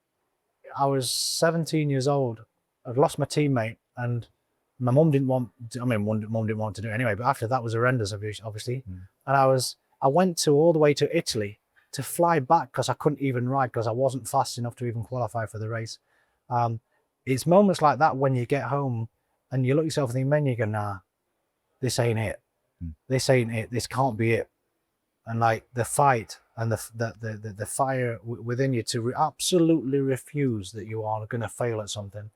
S3: I was 17 years old I'd lost my teammate, and my mum didn't want to, I mean, mum didn't want to do it anyway, but after that was horrendous, obviously. And I went all the way to Italy to fly back because I couldn't even ride because I wasn't fast enough to even qualify for the race. It's moments like that when you get home and you look yourself in the menu, you go, nah, this ain't it. This ain't it. This can't be it. And like the fight and the fire within you to absolutely refuse that you are going to fail at something.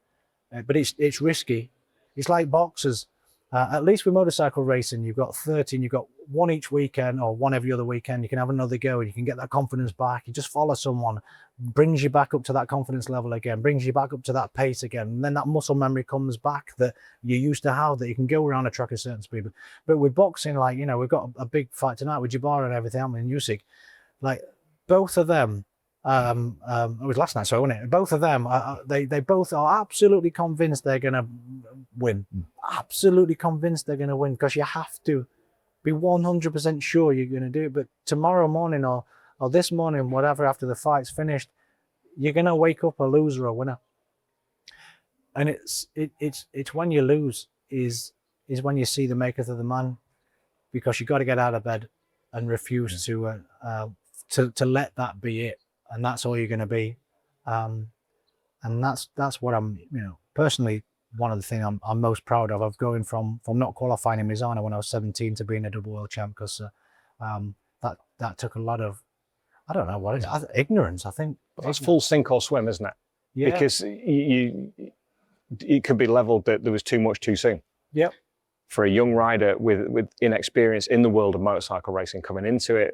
S3: But it's risky. It's like boxers. At least with motorcycle racing, you've got 13, you've got one each weekend or one every other weekend. You can have another go and you can get that confidence back. You just follow someone, brings you back up to that confidence level again, brings you back up to that pace again. And then that muscle memory comes back that you used to have, that you can go around a track at a certain speed. But with boxing, like, you know, we've got a big fight tonight with Jabbar and everything, and Usyk. Like, both of them, it was last night, so wasn't it? Both of them, they both are absolutely convinced they're going to win. Absolutely convinced they're going to win, because you have to be 100% sure you're going to do it. But tomorrow morning or this morning, whatever, after the fight's finished, you're going to wake up a loser or a winner. And it's when you lose is when you see the makers of the man, because you got to get out of bed and refuse to let that be it. And that's all you're going to be. And that's what I'm, you know, personally, one of the things I'm most proud of going from not qualifying in Misano when I was 17 to being a double world champ, because that took a lot of, I don't know what it is, ignorance, I think.
S2: But that's full sink or swim, isn't it?
S3: Yeah.
S2: Because it could be leveled that there was too much too soon.
S3: Yep.
S2: For a young rider with inexperience in the world of motorcycle racing, coming into it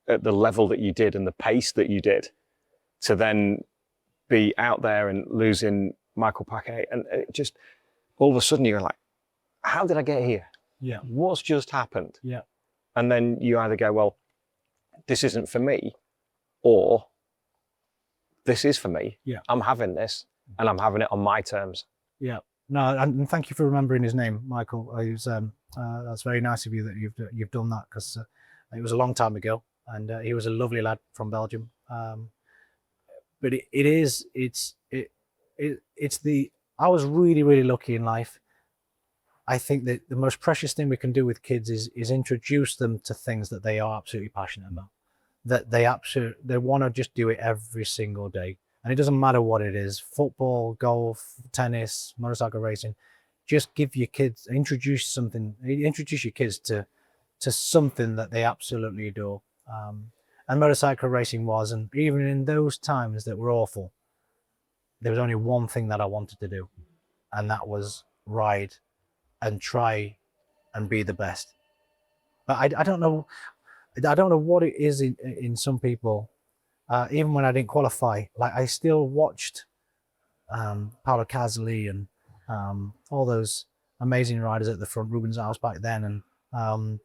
S2: at the level that you did and the pace that you did, to then be out there and losing Michael Paquet, and it just all of a sudden you're like, how did I get here?
S3: Yeah.
S2: What's just happened?
S3: Yeah.
S2: And then you either go, well, this isn't for me, or this is for me.
S3: Yeah.
S2: I'm having this, and I'm having it on my terms.
S3: Yeah. No, and thank you for remembering his name, Michael. That's very nice of you that you've done that, because it was a long time ago, and he was a lovely lad from Belgium. But I was really, really lucky in life. I think that the most precious thing we can do with kids is introduce them to things that they are absolutely passionate about, that they want to just do it every single day. And it doesn't matter what it is: football, golf, tennis, motorcycle racing. Just give your kids, introduce your kids to something that they absolutely adore. And motorcycle racing was, and even in those times that were awful, there was only one thing that I wanted to do, and that was ride and try and be the best. But I don't know what it is in some people. Even when I didn't qualify, like, I still watched Paolo Casali and all those amazing riders at the front, Rubens House back then, and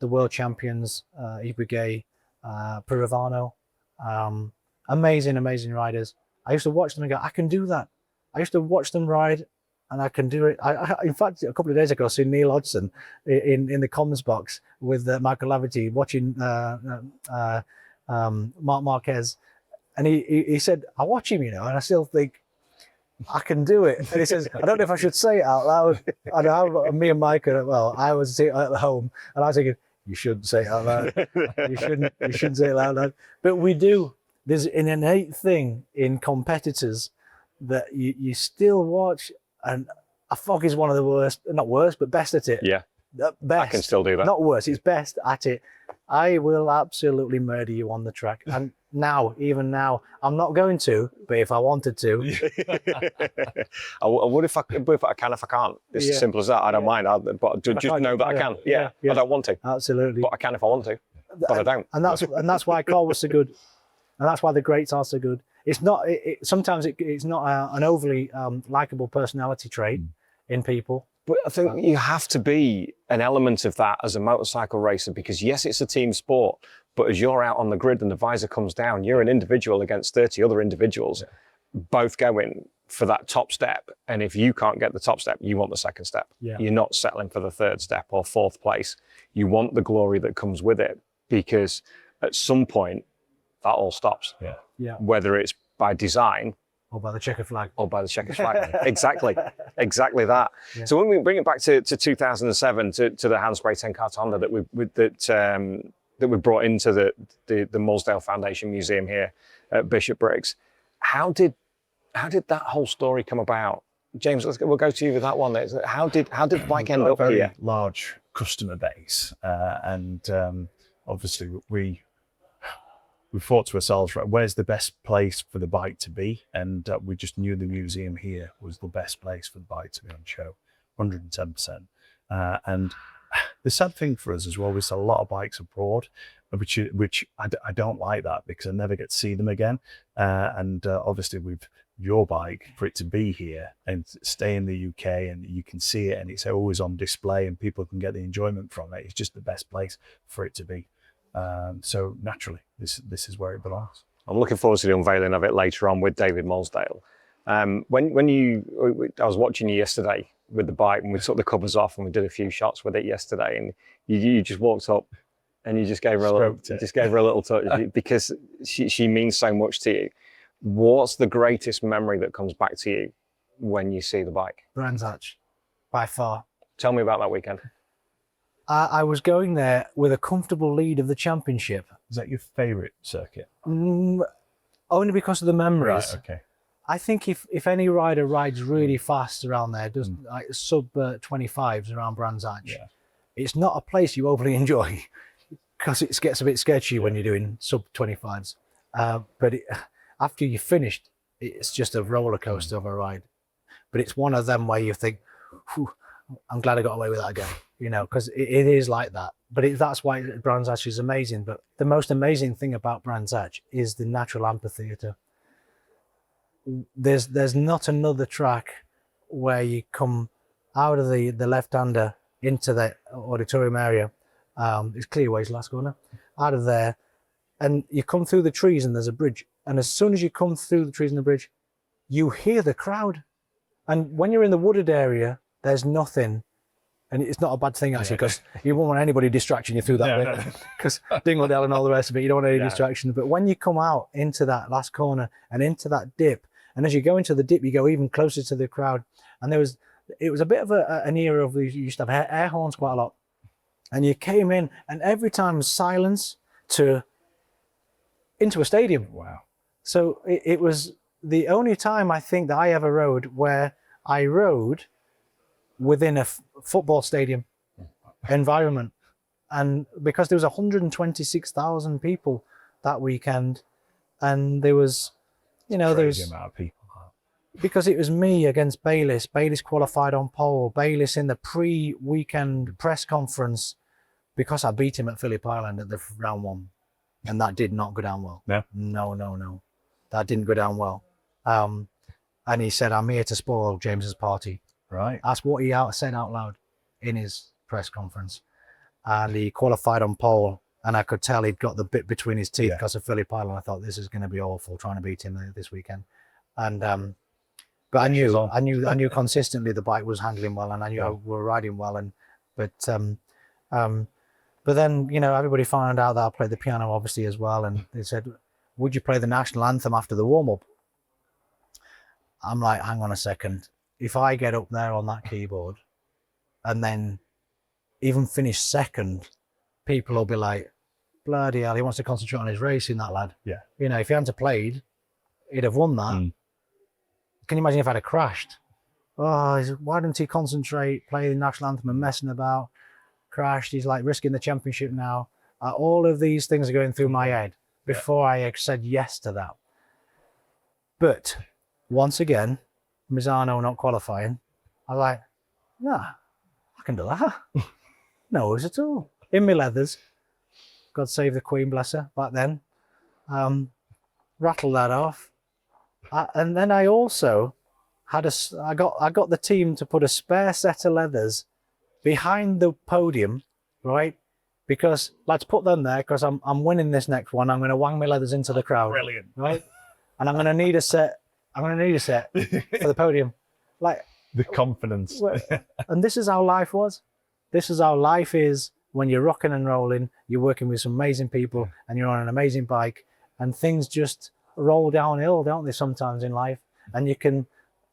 S3: the world champions, Ibuge, Pirovano, amazing riders. I used to watch them and go, I can do that. I used to watch them ride, and I can do it. In fact, a couple of days ago, I saw Neil Hodgson in the comms box with Michael Laverty watching Mark Marquez, and he said, I watch him, you know, and I still think I can do it. And he says, I don't know if I should say it out loud. I know me and Mike I was sitting at home, and I was thinking, you shouldn't say it out loud. You shouldn't say it out loud. But we do. There's an innate thing in competitors that you still watch, and Fogg is one of the worst, not worst, but best at it.
S2: Yeah.
S3: Best.
S2: I can still do that.
S3: Not worse, he's best at it. I will absolutely murder you on the track. And even now, I'm not going to, but if I wanted to.
S2: I would if I can, if I can't. It's as simple as that. I don't mind. But just know that I can. Yeah. I don't want to.
S3: Absolutely.
S2: But I can if I want to. But I don't.
S3: And that's why Carl was so good. And that's why the greats are so good. It's not, sometimes it's not an overly likable personality trait in people.
S2: But I think you have to be an element of that as a motorcycle racer, because yes, it's a team sport, but as you're out on the grid and the visor comes down, you're an individual against 30 other individuals, both going for that top step. And if you can't get the top step, you want the second step. Yeah. You're not settling for the third step or fourth place. You want the glory that comes with it, because at some point that all stops.
S3: Yeah.
S2: Whether it's by design
S3: Or by the checker flag.
S2: Or by the checker flag. Exactly that.
S3: Yeah.
S2: So when we bring it back to 2007 to the handspray 10-car Honda that we brought into the Moulsdale Foundation Museum here at Bishopbriggs, how did that whole story come about? James, we'll go to you with that one. How did the bike end up
S4: very
S2: here?
S4: Large customer base, and obviously we thought to ourselves, right, where's the best place for the bike to be? And we just knew the museum here was the best place for the bike to be on show, 110%. And the sad thing for us as well, we sell a lot of bikes abroad, which I don't like that, because I never get to see them again. And obviously with your bike, for it to be here and stay in the UK and you can see it and it's always on display and people can get the enjoyment from it, it's just the best place for it to be. So naturally, this is where it belongs.
S2: I'm looking forward to the unveiling of it later on with David Moulsdale. I was watching you yesterday with the bike, and we took the covers off and we did a few shots with it yesterday, and you just walked up and you just gave her a little touch because she means so much to you. What's the greatest memory that comes back to you when you see the bike?
S3: Brands Hatch, by far.
S2: Tell me about that weekend.
S3: I was going there with a comfortable lead of the championship.
S4: Is that your favourite circuit?
S3: Only because of the memories.
S4: Right, okay.
S3: I think if any rider rides really fast around there, does like sub 25s around Brands Hatch, it's not a place you overly enjoy because it gets a bit sketchy when you're doing sub 25s. But after you're finished, it's just a roller coaster of a ride. But it's one of them where you think, I'm glad I got away with that again, you know, because it is like that. But that's why Brands Hatch is amazing. But the most amazing thing about Brands Hatch is the natural amphitheatre. There's not another track where you come out of the left-hander into the auditorium area. It's Clearway's last corner. Out of there, and you come through the trees and there's a bridge. And as soon as you come through the trees and the bridge, you hear the crowd. And when you're in the wooded area, there's nothing. And it's not a bad thing, actually, because you won't want anybody distracting you through that bit. Because Dingledale and all the rest of it, you don't want any distractions. But when you come out into that last corner and into that dip, and as you go into the dip, you go even closer to the crowd. And it was a bit of an era of these, you used to have air horns quite a lot. And you came in, and every time silence into a stadium.
S4: Wow.
S3: So it was the only time I think that I ever rode where I rode within a football stadium environment. And because there was 126,000 people that weekend, and there was,
S4: Crazy amount of people.
S3: Because it was me against Bayliss. Bayliss qualified on pole. Bayliss in the pre-weekend press conference, because I beat him at Phillip Island at the round one. And that did not go down well. No. That didn't go down well. And he said, I'm here to spoil James's party.
S4: Right.
S3: That's what he said out loud in his press conference. And he qualified on pole. And I could tell he'd got the bit between his teeth because of Phillip Island. I thought, this is going to be awful trying to beat him this weekend. And but I knew consistently the bike was handling well, and I knew we were riding well. But then everybody found out that I played the piano obviously as well, and they said, would you play the national anthem after the warm-up? I'm like, hang on a second. If I get up there on that keyboard and then even finish second, people will be like, bloody hell, he wants to concentrate on his racing, that lad.
S4: Yeah.
S3: If he hadn't played, he'd have won that. Can you imagine if I'd have crashed? Oh, why didn't he concentrate, play the national anthem and messing about? Crashed, he's like risking the championship now. All of these things are going through my head before I said yes to that. But once again, Misano not qualifying, I was like, nah, I can do that. No worries at all. In my leathers, God save the Queen, bless her, back then. Rattled that off. And then I also had I got the team to put a spare set of leathers behind the podium, right? Because let's put them there because I'm winning this next one. I'm going to wang my leathers into the crowd.
S4: Brilliant.
S3: Right? And I'm going to need a set. I'm going to need a set for the podium. Like
S4: the confidence.
S3: And this is how life was. This is how life is when you're rocking and rolling. You're working with some amazing people and you're on an amazing bike, and things just roll downhill, don't they, sometimes in life? and you can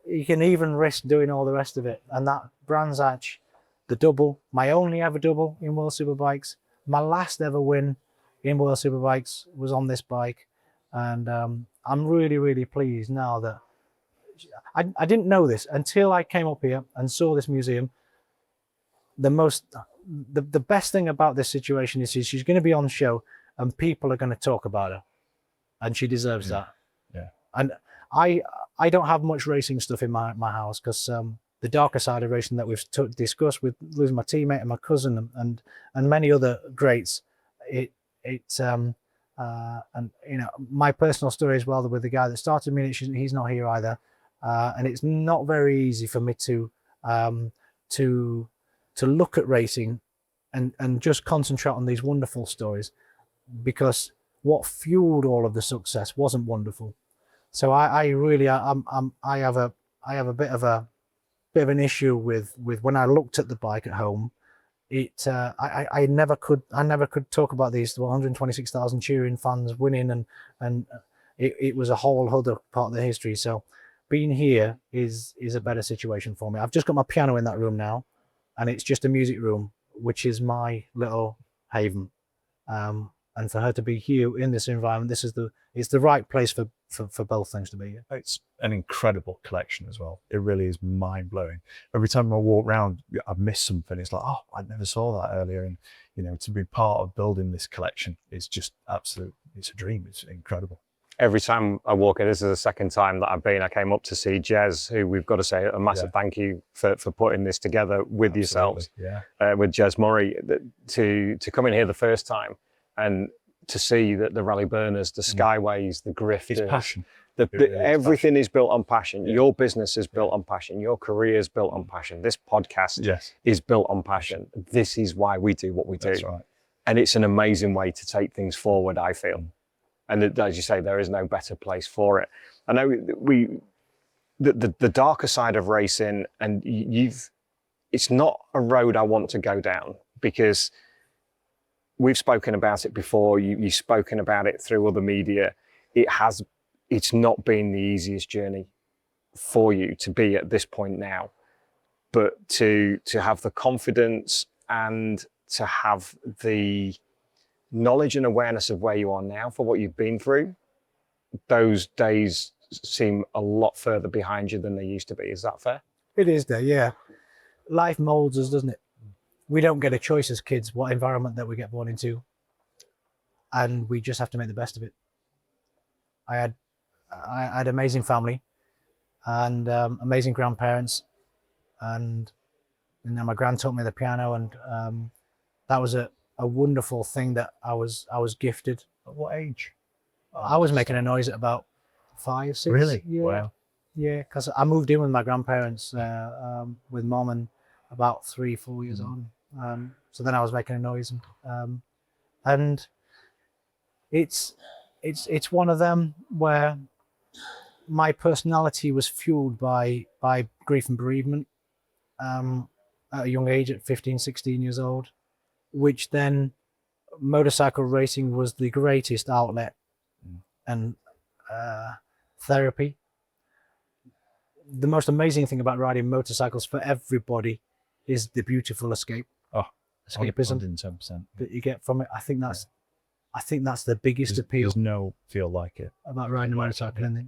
S3: even risk doing all the rest of it. And that Brands Hatch, the double, my only ever double in World Superbikes, my last ever win in World Superbikes was on this bike. And I'm really, really pleased now that I didn't know this until I came up here and saw this museum. The best thing about this situation is she's going to be on show and people are going to talk about her, and she deserves that.
S4: Yeah.
S3: And I don't have much racing stuff in my house because the darker side of racing that we've discussed with losing my teammate and my cousin and many other greats, and you know, my personal story as well with the guy that started me, he's not here either, and it's not very easy for me to look at racing and just concentrate on these wonderful stories, because what fueled all of the success wasn't wonderful. So I really I have a bit of an issue with when I looked at the bike at home. I never could talk about these 126,000 cheering fans winning, and it was a whole other part of the history. So being here is a better situation for me. I've just got my piano in that room now, and it's just a music room, which is my little haven. And for her to be here in this environment, it's the right place for both things to be here.
S4: It's an incredible collection as well. It really is mind blowing. Every time I walk around, I've missed something. It's like, oh, I never saw that earlier. And you know, to be part of building this collection is just absolute. It's a dream. It's incredible.
S2: Every time I walk in, this is the second time that I've been, I came up to see Jez, who we've got to say a massive thank you for putting this together with yourselves, with Jez Murray, to come in here the first time and to see that the rally burners, the skyways, the grifters,
S4: It's passion.
S2: Everything is built on passion. Your business is built on passion. Your career is built on passion. This podcast is built on passion. This is why we do what we do.
S4: That's right.
S2: And it's an amazing way to take things forward, I feel. And as you say, there is no better place for it. I know the darker side of racing, and it's not a road I want to go down, because we've spoken about it before. You've spoken about it through other media. It's not been the easiest journey for you to be at this point now, but to have the confidence and to have the knowledge and awareness of where you are now for what you've been through, those days seem a lot further behind you than they used to be. Is that fair?
S3: It is there, yeah. Life molds us, doesn't it? We don't get a choice as kids what environment that we get born into, and we just have to make the best of it. I had amazing family and amazing grandparents, and you know, my grand taught me the piano, and that was a wonderful thing that I was gifted.
S4: At what age?
S3: I was making a noise at about 5, 6.
S4: Really?
S3: Yeah.
S4: Wow.
S3: Yeah, because I moved in with my grandparents with mom and about 3, 4 years on. So then I was making a noise, and it's one of them where my personality was fueled by grief and bereavement at a young age, at 15, 16 years old, which then motorcycle racing was the greatest outlet and therapy. The most amazing thing about riding motorcycles for everybody is the beautiful escape. Escapism
S4: 110%
S3: that you get from it. I think that's the biggest appeal.
S4: There's no feel like it
S3: about riding a motorcycle, isn't it?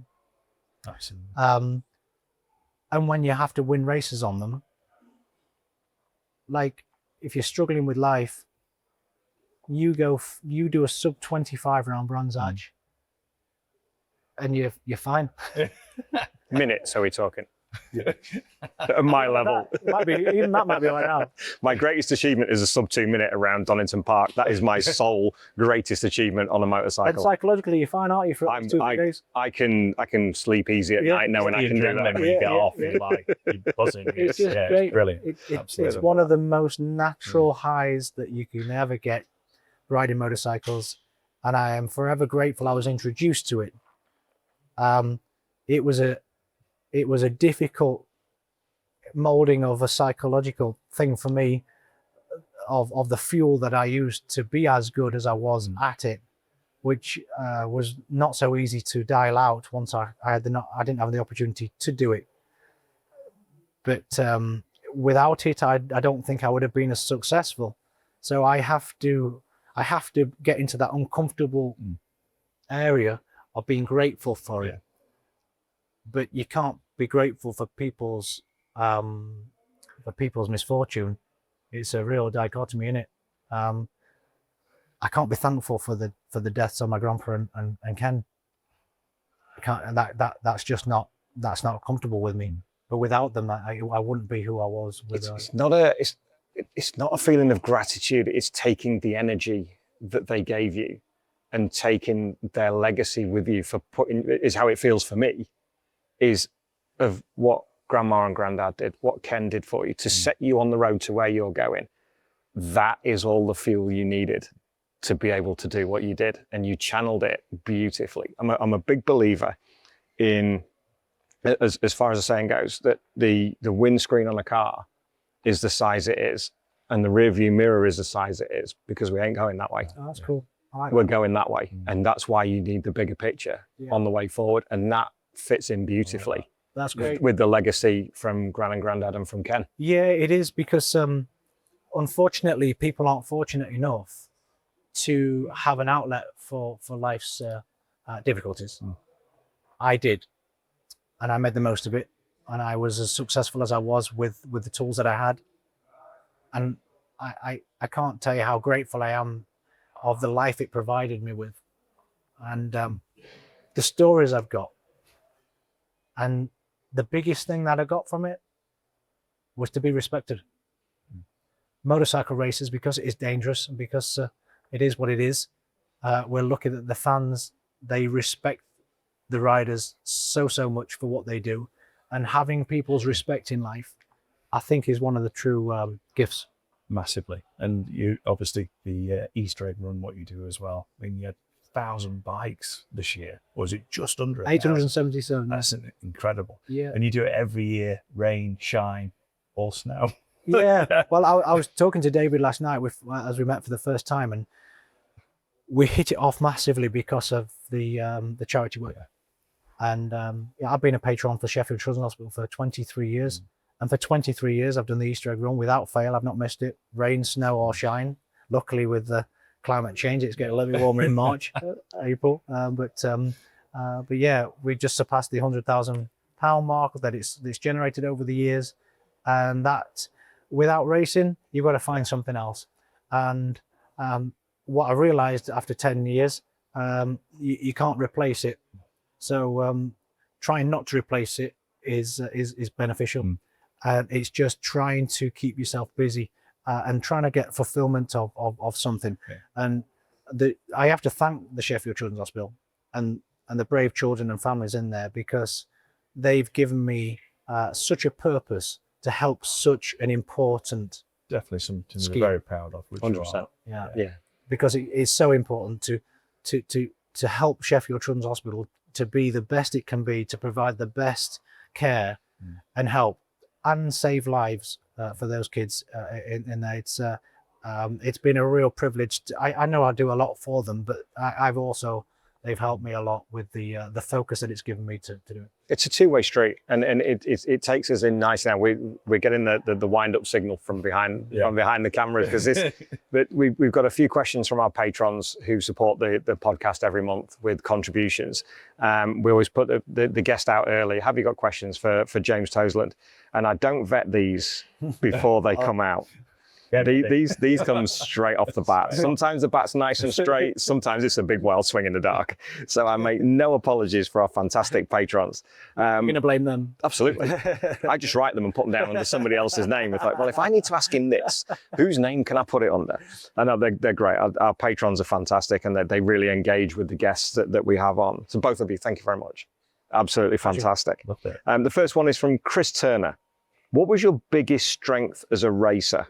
S4: Absolutely.
S3: And when you have to win races on them, like if you're struggling with life, you do a sub 25 round Brands Hatch, and you're fine.
S2: Minutes, are we talking? At my level.
S3: Even that might be right now.
S2: My greatest achievement is a sub 2 minute around Donington Park. That is my sole greatest achievement on a motorcycle.
S3: And psychologically, you're fine, aren't you, for 2 days?
S2: I can sleep easy at night knowing I can do that.
S4: When you get off, you're like, you're buzzing.
S3: It's just great.
S4: It's brilliant.
S3: It's one of the most natural highs that you can ever get riding motorcycles, and I am forever grateful I was introduced to it. It was a difficult molding of a psychological thing for me, of the fuel that I used to be as good as I was at it. which was not so easy to dial out once I didn't have the opportunity to do it. But without it, I don't think I would have been as successful. So I have to get into that uncomfortable area of being grateful for it. But you can't be grateful for people's misfortune. It's a real dichotomy in it. I can't be thankful for the deaths of my grandpa and Ken. I can't, and that's just not comfortable with me. But without them, I wouldn't be who I was.
S2: It's not a feeling of gratitude. It's taking the energy that they gave you and taking their legacy with you for putting, is how it feels for me, is of what grandma and granddad did, what Ken did for you to set you on the road to where you're going. That is all the fuel you needed to be able to do what you did, and you channeled it beautifully. I'm a big believer in, as far as the saying goes, that the windscreen on a car is the size it is, and the rear view mirror is the size it is, because we ain't going that way.
S3: Oh, that's cool.
S2: We're going that way, and that's why you need the bigger picture on the way forward, and that fits in beautifully.
S3: That's great.
S2: With the legacy from Gran and Grandad and from Ken.
S3: Yeah, it is, because unfortunately, people aren't fortunate enough to have an outlet for life's difficulties. I did, and I made the most of it, and I was as successful as I was with the tools that I had. And I can't tell you how grateful I am of the life it provided me with, and the stories I've got. And the biggest thing that I got from it was to be respected. Motorcycle races, because it is dangerous and because it is what it is, we're lucky that the fans, they respect the riders so much for what they do, and having people's respect in life, I think, is one of the true gifts.
S4: Massively. And you obviously, the Easter egg run, what you do as well. I mean, you had 1,000 bikes this year, or is it just under
S3: 877?
S4: That's incredible.
S3: Yeah.
S4: And you do it every year, rain, shine, or snow.
S3: Yeah. Well, I was talking to David last night as we met for the first time, and we hit it off massively because of the charity work. And I've been a patron for Sheffield Children's Hospital for 23 years. And for 23 years, I've done the Easter egg run without fail. I've not missed it, rain, snow, or shine. Luckily, with the climate change, it's getting a little bit warmer in March, April. But yeah, we just surpassed the £100,000 mark that it's generated over the years. And that, without racing, you've got to find something else. And what I realized after 10 years, you can't replace it. So trying not to replace it is beneficial. And it's just trying to keep yourself busy and trying to get fulfillment of something. And I have to thank the Sheffield Children's Hospital and the brave children and families in there, because they've given me such a purpose to help such an important
S4: Definitely something
S3: scheme.
S4: we're very proud of.
S2: 100%.
S3: Yeah. Because it is so important to help Sheffield Children's Hospital to be the best it can be, to provide the best care and help and save lives for those kids in there. It's been a real privilege. I know I do a lot for them, but they've helped me a lot with the focus that it's given me to do it.
S2: It's a two-way street, and it takes us in nice now. We're getting the wind-up signal from behind the cameras, because but we've got a few questions from our patrons who support the podcast every month with contributions. We always put the guest out early. Have you got questions for James Toseland? And I don't vet these before they come out. These come straight off the bat. Sometimes the bat's nice and straight. Sometimes it's a big wild swing in the dark. So I make no apologies for our fantastic patrons.
S3: You're going to blame them?
S2: Absolutely. I just write them and put them down under somebody else's name. It's like, well, if I need to ask him this, whose name can I put it under? I know they're great. Our patrons are fantastic, and they really engage with the guests that we have on. So both of you, thank you very much. Absolutely fantastic.
S4: Love it.
S2: The first one is from Chris Turner. What was your biggest strength as a racer,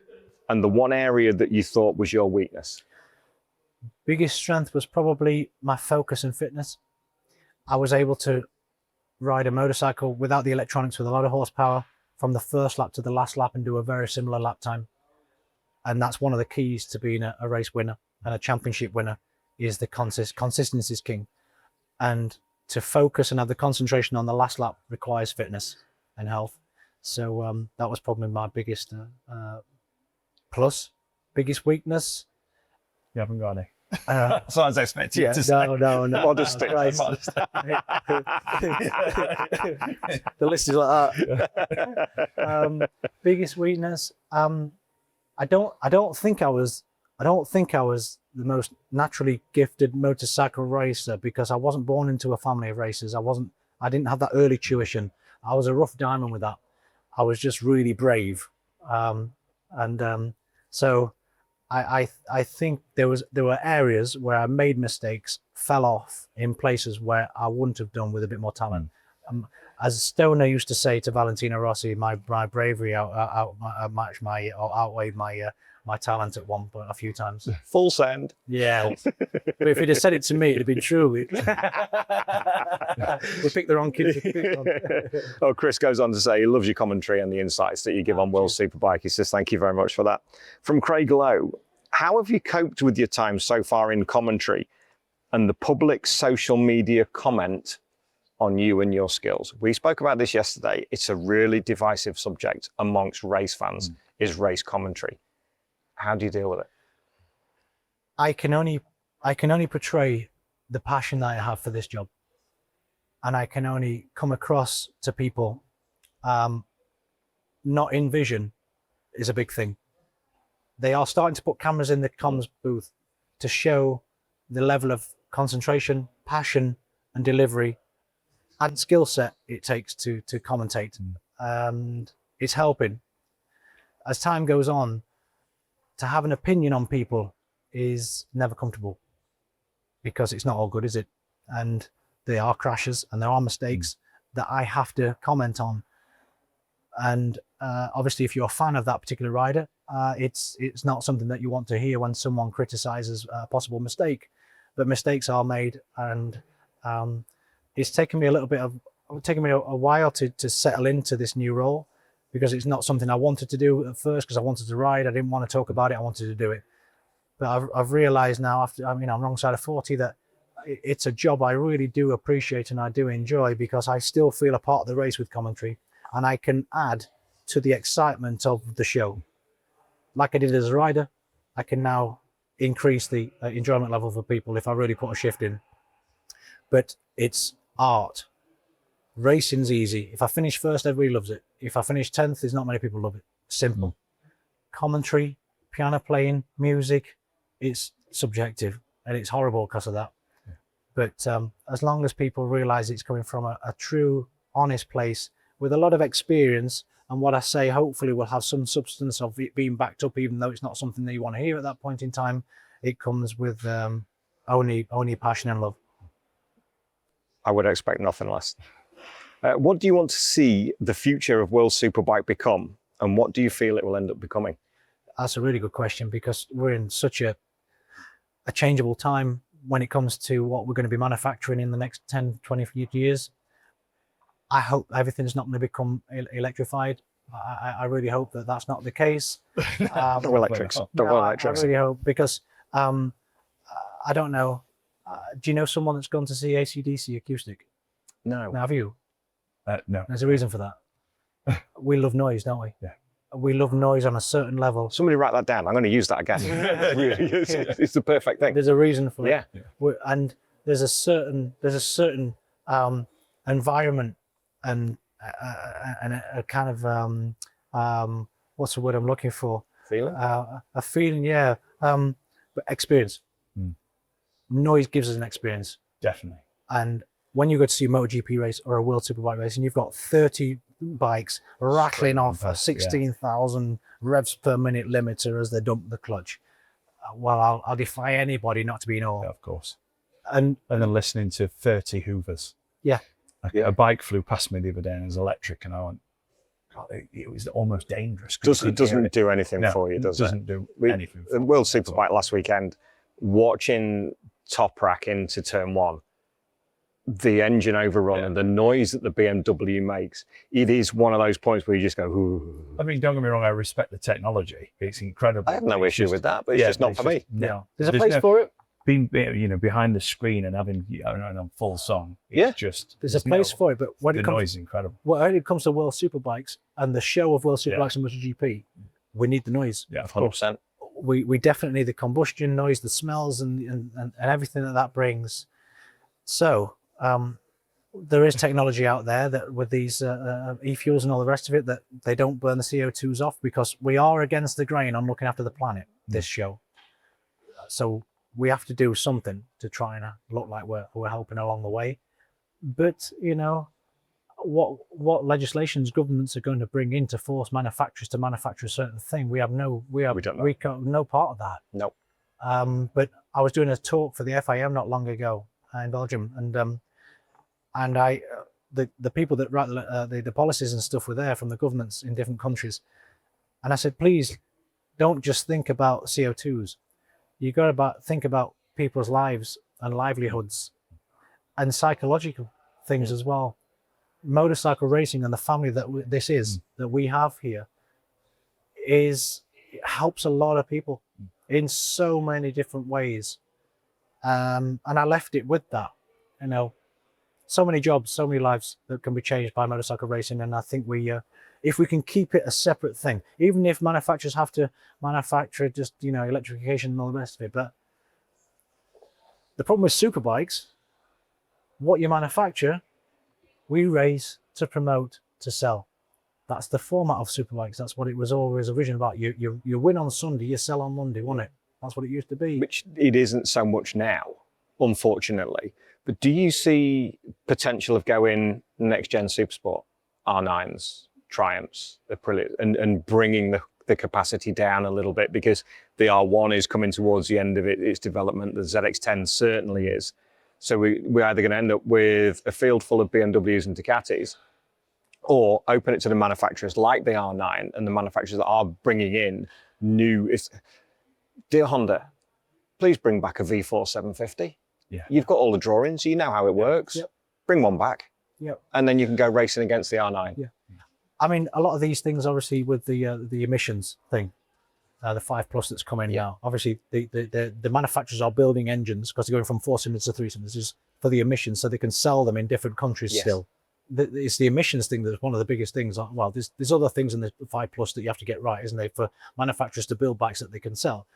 S2: and the one area that you thought was your weakness?
S3: Biggest strength was probably my focus and fitness. I was able to ride a motorcycle without the electronics, with a lot of horsepower, from the first lap to the last lap, and do a very similar lap time. And that's one of the keys to being a race winner and a championship winner, is the consistency is king, and to focus and have the concentration on the last lap requires fitness and health. So that was probably my biggest plus. Biggest weakness.
S4: You haven't got any. That's what I was expecting you to say.
S3: No.
S2: Modesty.
S3: Christ. The list is like that. Biggest weakness. I don't think I was the most naturally gifted motorcycle racer, because I wasn't born into a family of racers. I didn't have that early tuition. I was a rough diamond with that. I was just really brave. So I think there were areas where I made mistakes, fell off in places where I wouldn't have done with a bit more talent. As Stoner used to say to Valentino Rossi, my bravery outweighed my talent at one point a few times.
S2: Full send.
S3: Yeah, but if he'd have said it to me, it'd have been true. We picked the wrong kid to pick on.
S2: Oh, Chris goes on to say he loves your commentary and the insights that you give on World Superbike. He says, thank you very much for that. From Craig Lowe, how have you coped with your time so far in commentary and the public social media comment on you and your skills? We spoke about this yesterday. It's a really divisive subject amongst race fans, is race commentary. How do you deal with it?
S3: I can only portray the passion that I have for this job, and I can only come across to people not in vision is a big thing. They are starting to put cameras in the comms booth to show the level of concentration, passion, and delivery and skill set it takes to commentate, and it's helping. As time goes on, to have an opinion on people is never comfortable, because it's not all good, is it? And there are crashes and there are mistakes that I have to comment on. And obviously, if you're a fan of that particular rider, it's not something that you want to hear when someone criticizes a possible mistake. But mistakes are made, and it's taken me a while to settle into this new role, because it's not something I wanted to do at first, because I wanted to ride. I didn't want to talk about it. I wanted to do it. But I've realized now, I'm wrong side of 40, that it's a job I really do appreciate and I do enjoy, because I still feel a part of the race with commentary, and I can add to the excitement of the show. Like I did as a rider, I can now increase the enjoyment level for people if I really put a shift in. But it's art. Racing's easy. If I finish first, everybody loves it. If I finish 10th, there's not many people love it. Simple. Commentary, piano playing, music, it's subjective, and it's horrible because of that. But as long as people realize it's coming from a true, honest place with a lot of experience, and what I say hopefully will have some substance of it being backed up, even though it's not something that you want to hear at that point in time, it comes with only passion and love.
S2: I would expect nothing less. What do you want to see the future of World Superbike become, and what do you feel it will end up becoming?
S3: That's a really good question, because we're in such a changeable time when it comes to what we're going to be manufacturing in the next 10, 20 years. I hope everything's not going to become electrified. I really hope that that's not the case.
S2: No electrics.
S3: I really hope, because I don't know. Do you know someone that's gone to see AC/DC acoustic?
S2: No.
S3: Have you?
S4: No.
S3: There's a reason for that. We love noise, don't we?
S4: Yeah.
S3: We love noise on a certain level.
S2: Somebody write that down. I'm going to use that again. It's the perfect thing.
S3: There's a reason for it.
S2: Yeah.
S3: And there's a certain environment and a kind of what's the word I'm looking for?
S2: Feeling?
S3: A feeling, yeah. But experience. Noise gives us an experience.
S4: Definitely.
S3: And when you go to see a MotoGP race or a World Superbike race, and you've got 30 bikes rattling off a 16,000 revs per minute limiter as they dump the clutch, well, I'll defy anybody not to be in awe.
S4: Yeah, of course.
S3: And
S4: then listening to 30 Hoovers.
S3: Yeah.
S4: A bike flew past me the other day and it was electric, and I went, God, it was almost dangerous.
S2: It doesn't do anything for you, does it?
S4: It doesn't do anything.
S2: The World Superbike last weekend, watching Top Rack into turn one, the engine overrun and the noise that the BMW makes, it is one of those points where you just go, ooh.
S4: I mean, don't get me wrong, I respect the technology. It's incredible.
S2: I have no issue with that, but it's just not for me.
S3: No. There's a place for it.
S4: being, you know, behind the screen and having, you know, a full song. It's just
S3: there's a place for it, but when
S4: the
S3: it comes,
S4: noise is incredible.
S3: when it comes to World Superbikes and the show of World Superbikes and MotoGP, we need the noise.
S4: Yeah,
S2: 100%.
S3: We definitely need the combustion noise, the smells, and everything that brings. So there is technology out there that with these e-fuels and all the rest of it, that they don't burn the CO2s off, because we are against the grain on looking after the planet, this show. So we have to do something to try and look like we're helping along the way. But, you know, what legislations governments are going to bring in to force manufacturers to manufacture a certain thing, we got no part of that.
S2: Nope.
S3: But I was doing a talk for the FIM not long ago in Belgium, and the people that write the policies and stuff were there from the governments in different countries, and I said, please don't just think about CO2s. You got to think about people's lives and livelihoods and psychological things as well. Motorcycle racing and the family that this is, that we have here, helps a lot of people in so many different ways. And I left it with that, you know, so many jobs, so many lives that can be changed by motorcycle racing. And I think if we can keep it a separate thing, even if manufacturers have to manufacture just, you know, electrification and all the rest of it. But the problem with superbikes, what you manufacture, we race to promote, to sell. That's the format of superbikes. That's what it was always originally about. You win on Sunday, you sell on Monday, wasn't it? That's what it used to be.
S2: Which it isn't so much now, unfortunately. But do you see potential of going next gen Supersport, R9s, Triumphs, Aprilia, and bringing the capacity down a little bit, because the R1 is coming towards the end of its development. The ZX10 certainly is. So we're either going to end up with a field full of BMWs and Ducatis, or open it to the manufacturers like the R9 and the manufacturers that are bringing in new. Dear Honda, please bring back a V4 750.
S4: Yeah.
S2: You've got all the drawings, you know how it works.
S3: Yep.
S2: Bring one back.
S3: Yep.
S2: And then you can go racing against the R9.
S3: Yeah. I mean, a lot of these things, obviously, with the emissions thing, the 5+ that's coming now. Obviously, the manufacturers are building engines, because they're going from 4 cylinders to 3 cylinders, just for the emissions, so they can sell them in different countries still. It's the emissions thing that's one of the biggest things. Well, there's other things in the 5+ that you have to get right, isn't there, for manufacturers to build bikes that they can sell.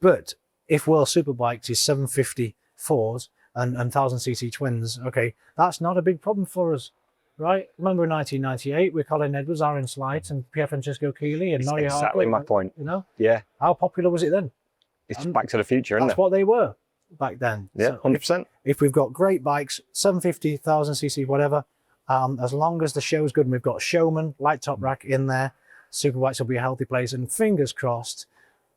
S3: But if World Superbikes is 754s and 1000cc twins, okay, that's not a big problem for us. Right? Remember in 1998 with Colin Edwards, Aaron Slight, and Pier Francesco Chili, and Norrie
S2: exactly
S3: Hartley,
S2: my point.
S3: You know?
S2: Yeah.
S3: How popular was it then?
S2: It's back to the future, isn't it?
S3: That's what they were back then.
S2: Yeah, 100%.
S3: If we've got great bikes, 750, 1000cc, whatever, as long as the show's good and we've got showman, light top rack in there, Superbikes will be a healthy place. And fingers crossed,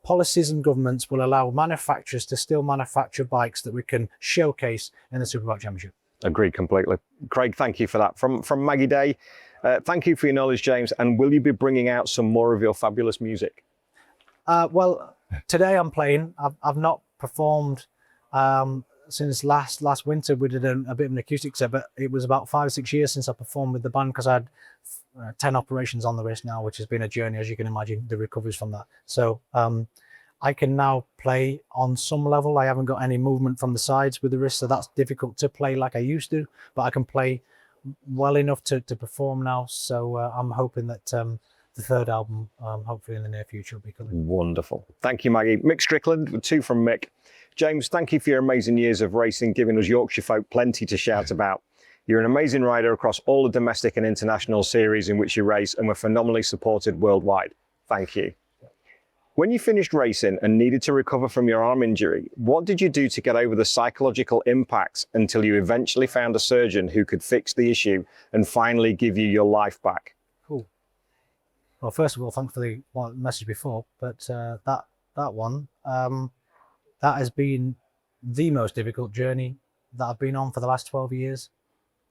S3: policies and governments will allow manufacturers to still manufacture bikes that we can showcase in the Superbike Championship.
S2: Agreed completely. Craig, thank you for that. From Maggie Day, thank you for your knowledge, James. And will you be bringing out some more of your fabulous music?
S3: Well, today I'm playing. I've not performed since last winter. We did a bit of an acoustic set, but it was about 5 or 6 years since I performed with the band, because I had 10 operations on the wrist now, which has been a journey, as you can imagine, the recoveries from that. So I can now play on some level. I haven't got any movement from the sides with the wrist, so that's difficult to play like I used to, but I can play well enough to perform now. So I'm hoping that the third album, hopefully in the near future, will be coming.
S2: Wonderful. Thank you, Maggie. Mick Strickland, with 2 from Mick. James, thank you for your amazing years of racing, giving us Yorkshire folk plenty to shout about. You're an amazing rider across all the domestic and international series in which you race, and were phenomenally supported worldwide. Thank you. When you finished racing and needed to recover from your arm injury, what did you do to get over the psychological impacts until you eventually found a surgeon who could fix the issue and finally give you your life back?
S3: Cool. Well, first of all, thanks for the message before, but that one, that has been the most difficult journey that I've been on for the last 12 years.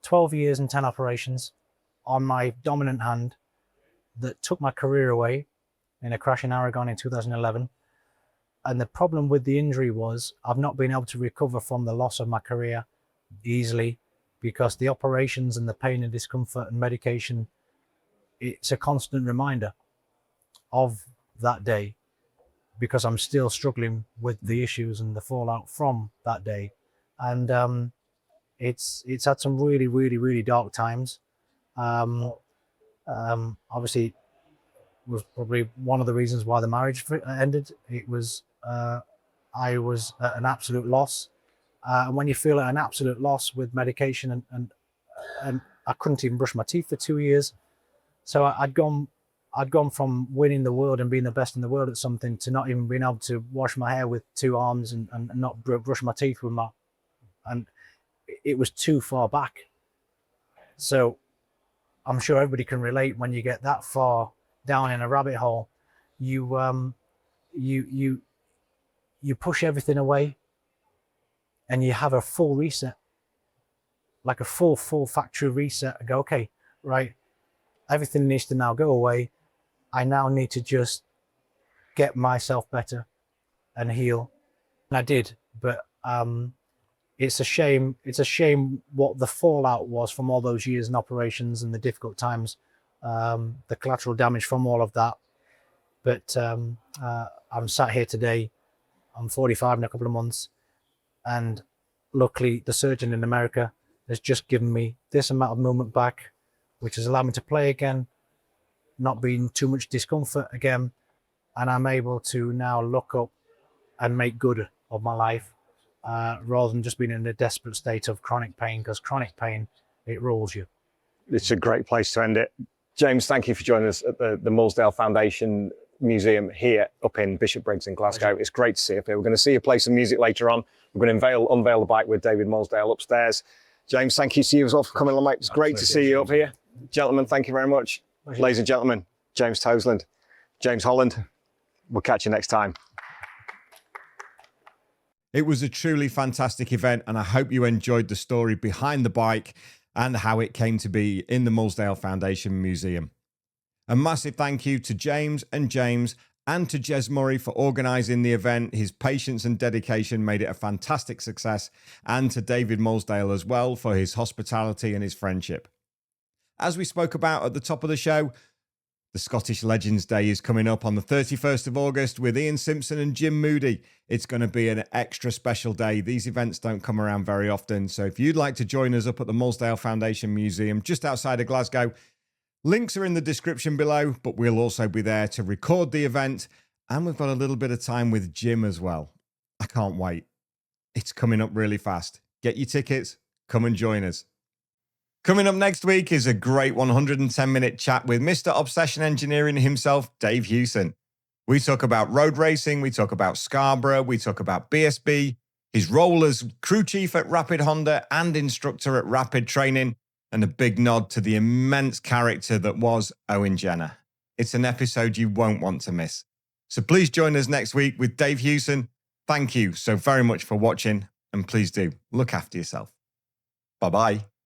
S3: 12 years and 10 operations on my dominant hand that took my career away in a crash in Aragon in 2011. And the problem with the injury was I've not been able to recover from the loss of my career easily, because the operations and the pain and discomfort and medication, it's a constant reminder of that day. because I'm still struggling with the issues and the fallout from that day. And it's had some really, really, really dark times. Obviously, was probably one of the reasons why the marriage ended. It was I was at an absolute loss, and when you feel at an absolute loss with medication, and I couldn't even brush my teeth for 2 years, so I'd gone from winning the world and being the best in the world at something to not even being able to wash my hair with 2 arms and not brush my teeth with and it was too far back. So I'm sure everybody can relate when you get that far down in a rabbit hole. You push everything away and you have a full reset, like a full factory reset, and go, okay, right, everything needs to now go away. I now need to just get myself better and heal. And I did, but it's a shame what the fallout was from all those years in operations and the difficult times, the collateral damage from all of that. But I'm sat here today. I'm 45 in a couple of months, and luckily the surgeon in America has just given me this amount of movement back, which has allowed me to play again, not being too much discomfort again, and I'm able to now look up and make good of my life, rather than just being in a desperate state of chronic pain, because chronic pain, it rules you.
S2: It's a great place to end it. James, thank you for joining us at the Moulsdale Foundation Museum here up in Bishopbriggs in Glasgow. It's great to see you up here. We're going to see you play some music later on. We're going to unveil the bike with David Moulsdale upstairs. James, thank you to you as well for coming along, mate. It's great to see you up here. Gentlemen, thank you very much. Ladies and gentlemen, James Toseland, James Holland. We'll catch you next time.
S1: It was a truly fantastic event, and I hope you enjoyed the story behind the bike and how it came to be in the Moulsdale Foundation Museum. A massive thank you to James and to Jez Murray for organising the event. His patience and dedication made it a fantastic success, and to David Moulsdale as well for his hospitality and his friendship. As we spoke about at the top of the show, the Scottish Legends Day is coming up on the 31st of August with Ian Simpson and Jim Moodie. It's going to be an extra special day. These events don't come around very often, so if you'd like to join us up at the Moulsdale Foundation Museum just outside of Glasgow, links are in the description below, but we'll also be there to record the event, and we've got a little bit of time with Jim as well. I can't wait. It's coming up really fast. Get your tickets, come and join us. Coming up next week is a great 110-minute chat with Mr. Obsession Engineering himself, Dave Hewson. We talk about road racing, we talk about Scarborough, we talk about BSB, his role as crew chief at Rapid Honda and instructor at Rapid Training, and a big nod to the immense character that was Owen Jenner. It's an episode you won't want to miss. So please join us next week with Dave Hewson. Thank you so very much for watching, and please do look after yourself. Bye-bye.